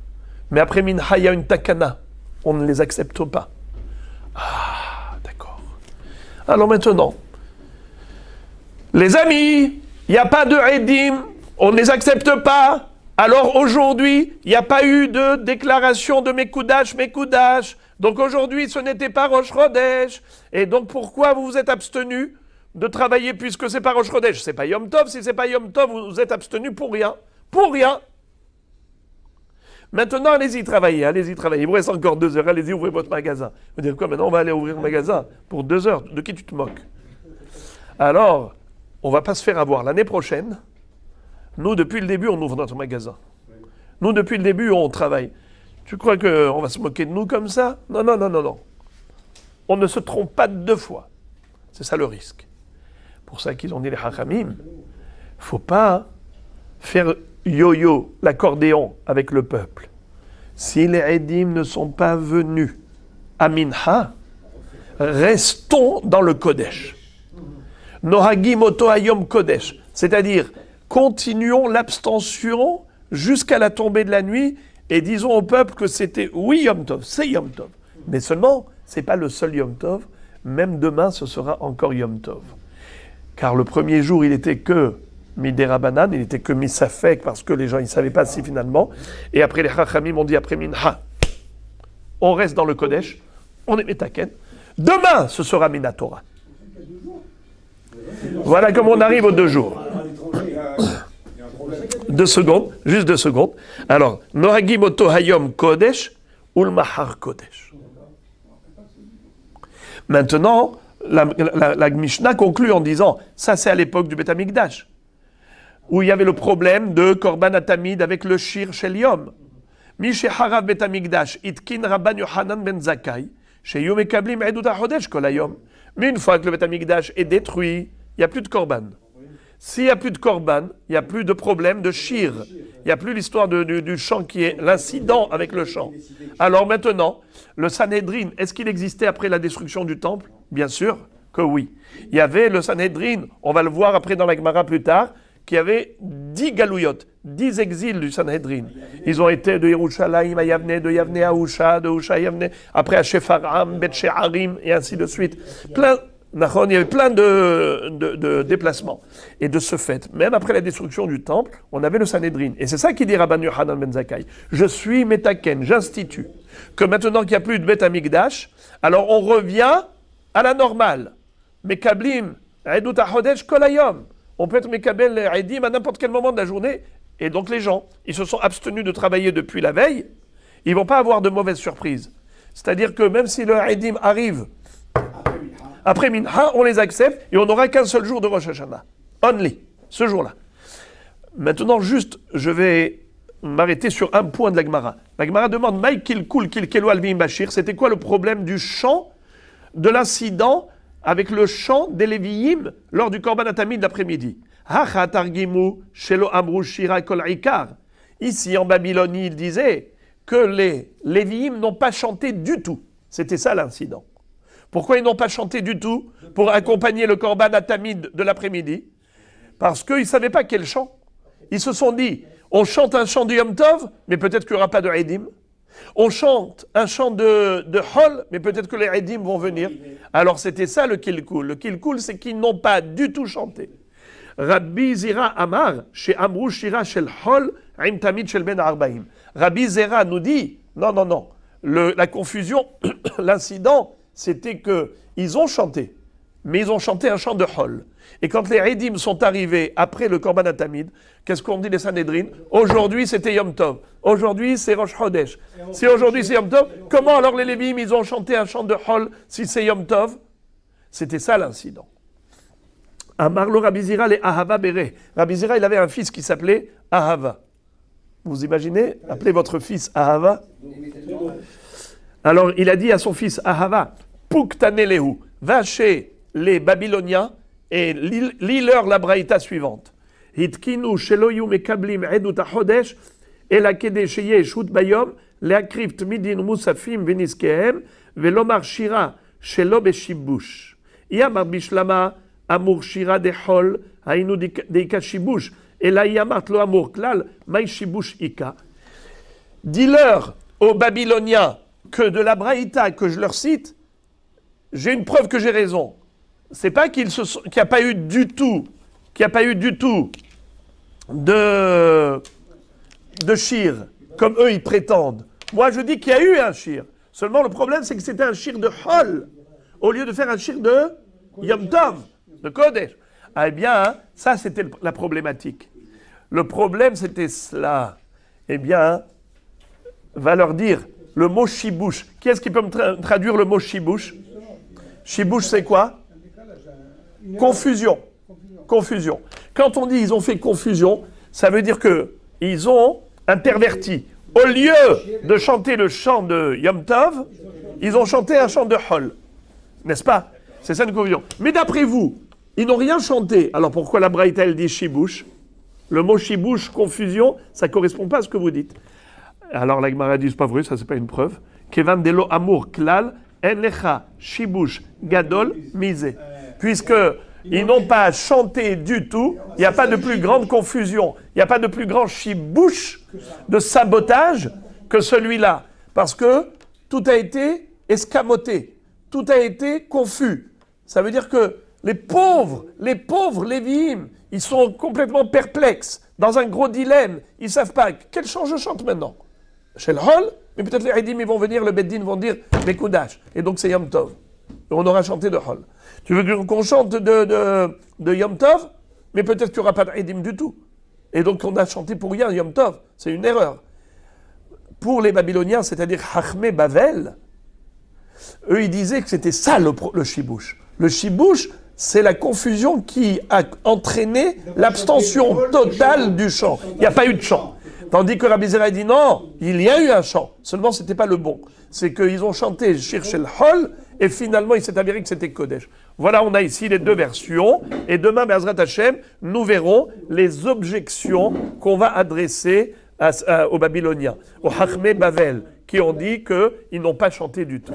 Mais après Minha, il y a une takana. On ne les accepte pas. Ah, d'accord. Alors maintenant, les amis, il n'y a pas de Eidim, on ne les accepte pas. Alors aujourd'hui, il n'y a pas eu de déclaration de Mekoudash. Donc aujourd'hui, ce n'était pas Rosh Chodesh. Et donc pourquoi vous vous êtes abstenus de travailler puisque ce n'est pas Rosh Chodesh? Ce n'est pas Yom Tov. Si ce n'est pas Yom Tov, vous vous êtes abstenus pour rien. Pour rien. Maintenant, allez-y travailler. Il vous reste encore 2 heures. Allez-y, ouvrez votre magasin. Vous dire quoi maintenant? On va aller ouvrir le magasin pour 2 heures. De qui tu te moques? Alors, on ne va pas se faire avoir. L'année prochaine, nous, depuis le début, on ouvre notre magasin. Nous, depuis le début, on travaille. Tu crois qu'on va se moquer de nous comme ça? Non. On ne se trompe pas 2 fois. C'est ça le risque. Pour ça qu'ils ont dit les Hachamim, il ne faut pas faire yo-yo, l'accordéon avec le peuple. Si les Eidim ne sont pas venus à Minha, restons dans le Kodesh. Nohagim oto hayom Kodesh. C'est-à-dire, continuons l'abstention jusqu'à la tombée de la nuit et disons au peuple que c'était, oui, Yom Tov, c'est Yom Tov. Mais seulement, ce n'est pas le seul Yom Tov. Même demain, ce sera encore Yom Tov. Car le premier jour, il n'était que Midei Rabbanan, il n'était que Misafek, parce que les gens ne savaient pas si finalement. Et après, les Chachamim ont dit après Minha, on reste dans le Kodesh, on est Metaken. Demain, ce sera Minatora. Voilà comment on arrive aux 2 jours. À l'étranger, il y a un problème. 2 secondes, juste 2 secondes. Alors, Nohagim oto hayom kodesh ul mahar kodesh. Maintenant, la Mishnah conclut en disant, ça c'est à l'époque du Beth Amikdash, où il y avait le problème de Korban Atamid avec le Shir Shel Yom. Mishe harav Beth Amikdash, itkin Rabban Yohanan ben Zakkai, sheyom mekablim edut hachodesh kol hayom. Mais une fois que le Beth Amikdash est détruit, il n'y a plus de Korban. S'il n'y a plus de Korban, il n'y a plus de problème de Shir. Il n'y a plus l'histoire du chant qui est l'incident avec le chant. Alors maintenant, le Sanhedrin, est-ce qu'il existait après la destruction du temple? Bien sûr que oui. Il y avait le Sanhedrin, on va le voir après dans la Gemara plus tard, qui avait 10 galouyot, 10 exils du Sanhedrin. Ils ont été de Yerushalayim à Yavne, de Yavne à Usha, de Usha à Yavne, après à Shefaram, Bet She'arim, et ainsi de suite. Il y avait plein de déplacements. Et de ce fait, même après la destruction du temple, on avait le Sanhedrin. Et c'est ça qui dit Rabban Yohanan ben Zakkai. Je suis Metaken, j'institue que maintenant qu'il n'y a plus de Beth Amikdash, alors on revient à la normale. Mekablim, Edut HaChodesh Kol Hayom. On peut être Mekabel Edim à n'importe quel moment de la journée. Et donc les gens, ils se sont abstenus de travailler depuis la veille, ils ne vont pas avoir de mauvaises surprises. C'est-à-dire que même si le Edim arrive après Minha, on les accepte et on n'aura qu'un seul jour de Rosh Hashanah. Only, ce jour-là. Maintenant, juste, je vais m'arrêter sur un point de la Gemara. La Gemara demande, Maï Kilkul Kilkelu Alvim Bashir, c'était quoi le problème du chant, de l'incident avec le chant des Lévi'im lors du Korban Atamid d'après-midi? Hacha Targimu Shelo Amru Shira Kol Ikar. Ici, en Babylone, il disait que les Lévi'im n'ont pas chanté du tout. C'était ça l'incident. Pourquoi ils n'ont pas chanté du tout pour accompagner le Korban Atamid de l'après-midi? Parce qu'ils ne savaient pas quel chant. Ils se sont dit, on chante un chant de Yom Tov, mais peut-être qu'il n'y aura pas de Edim. On chante un chant de Hol, mais peut-être que les Edim vont venir. Alors c'était ça le Kilkul. Le Kilkul, c'est qu'ils n'ont pas du tout chanté. Rabbi Zira Amar, chez Amrou Shira Shel Hol, Aim Tamid Shel Ben Arbaim. Rabbi Zira nous dit, non. La confusion, l'incident, c'était qu'ils ont chanté, mais ils ont chanté un chant de Hol. Et quand les Edim sont arrivés après le Korban Atamid, qu'est-ce qu'on dit les Sanhedrin? Aujourd'hui c'était Yom Tov, aujourd'hui c'est Rosh Chodesh. Si aujourd'hui c'est Yom Tov, comment alors les Lévi'im ils ont chanté un chant de Hol si c'est Yom Tov? C'était ça l'incident. Amarlo Rabbi Zira le Ahava Bere. Rabbi Zira il avait un fils qui s'appelait Ahava. Vous imaginez? Appelez votre fils Ahava. Alors il a dit à son fils Ahava, Puktanelehu, va chez les Babyloniens et lis-leur la braïta suivante. Hitkinu sheloyu mekablim edut hachodesh ela kede sheye shut bayom leakriv tmidin musafim veniskehem velomar shira shelo beshibush. Yamar bishlama amur shira dehol hainu deika shibush ela yamart lo amur klal mai shibush ika. Dis-leur aux Babyloniens que de la braïta que je leur cite, j'ai une preuve que j'ai raison. C'est pas qu'il n'y a pas eu du tout de shir, comme eux ils prétendent. Moi je dis qu'il y a eu un shir. Seulement le problème c'est que c'était un shir de Hol, au lieu de faire un shir de Yom Tov, de Kodesh. Ah, eh bien, ça c'était la problématique. Le problème c'était cela. Eh bien, va leur dire le mot shibush. Qui est-ce qui peut me traduire le mot shibush? Shibush c'est quoi? Confusion. Confusion. Quand on dit ils ont fait confusion, ça veut dire qu'ils ont interverti. Au lieu de chanter le chant de Yom Tov, ils ont chanté un chant de Hol. N'est-ce pas? C'est ça une confusion. Mais d'après vous, ils n'ont rien chanté. Alors pourquoi la Braïta elle dit shibush? Le mot shibush, confusion, ça ne correspond pas à ce que vous dites. Alors la Gemara dit, c'est pas vrai, ça c'est pas une preuve. Kevan delo amour klal enlecha shibush gadol mise. Puisque ils n'ont pas chanté du tout, il n'y a pas de plus grande confusion, il n'y a pas de plus grand shibush de sabotage que celui-là. Parce que tout a été escamoté, tout a été confus. Ça veut dire que les pauvres Lévi'im, ils sont complètement perplexes, dans un gros dilemme. Ils ne savent pas quel chant je chante maintenant. Chez le Hol, mais peut-être les Edim, ils vont venir, le Beddin vont dire Mekoudash. Et donc c'est Yom Tov. Et on aura chanté de Hol. Tu veux qu'on chante de Yom Tov, mais peut-être qu'il n'y aura pas d'Edim du tout. Et donc on a chanté pour rien Yom Tov, c'est une erreur. Pour les Babyloniens, c'est-à-dire Chachmei Bavel, eux ils disaient que c'était ça le chibouche. Le chibouche, c'est la confusion qui a entraîné l'abstention totale du chant. Il n'y a pas eu de chant. Tandis que Rabbi Zera dit non, il y a eu un chant, seulement c'était pas le bon. C'est qu'ils ont chanté Shir Shel Hol et finalement il s'est avéré que c'était Kodesh. Voilà, on a ici les deux versions et demain, Be'ezrat Hashem, nous verrons les objections qu'on va adresser aux Babyloniens, aux Chachmei Bavel, qui ont dit qu'ils n'ont pas chanté du tout.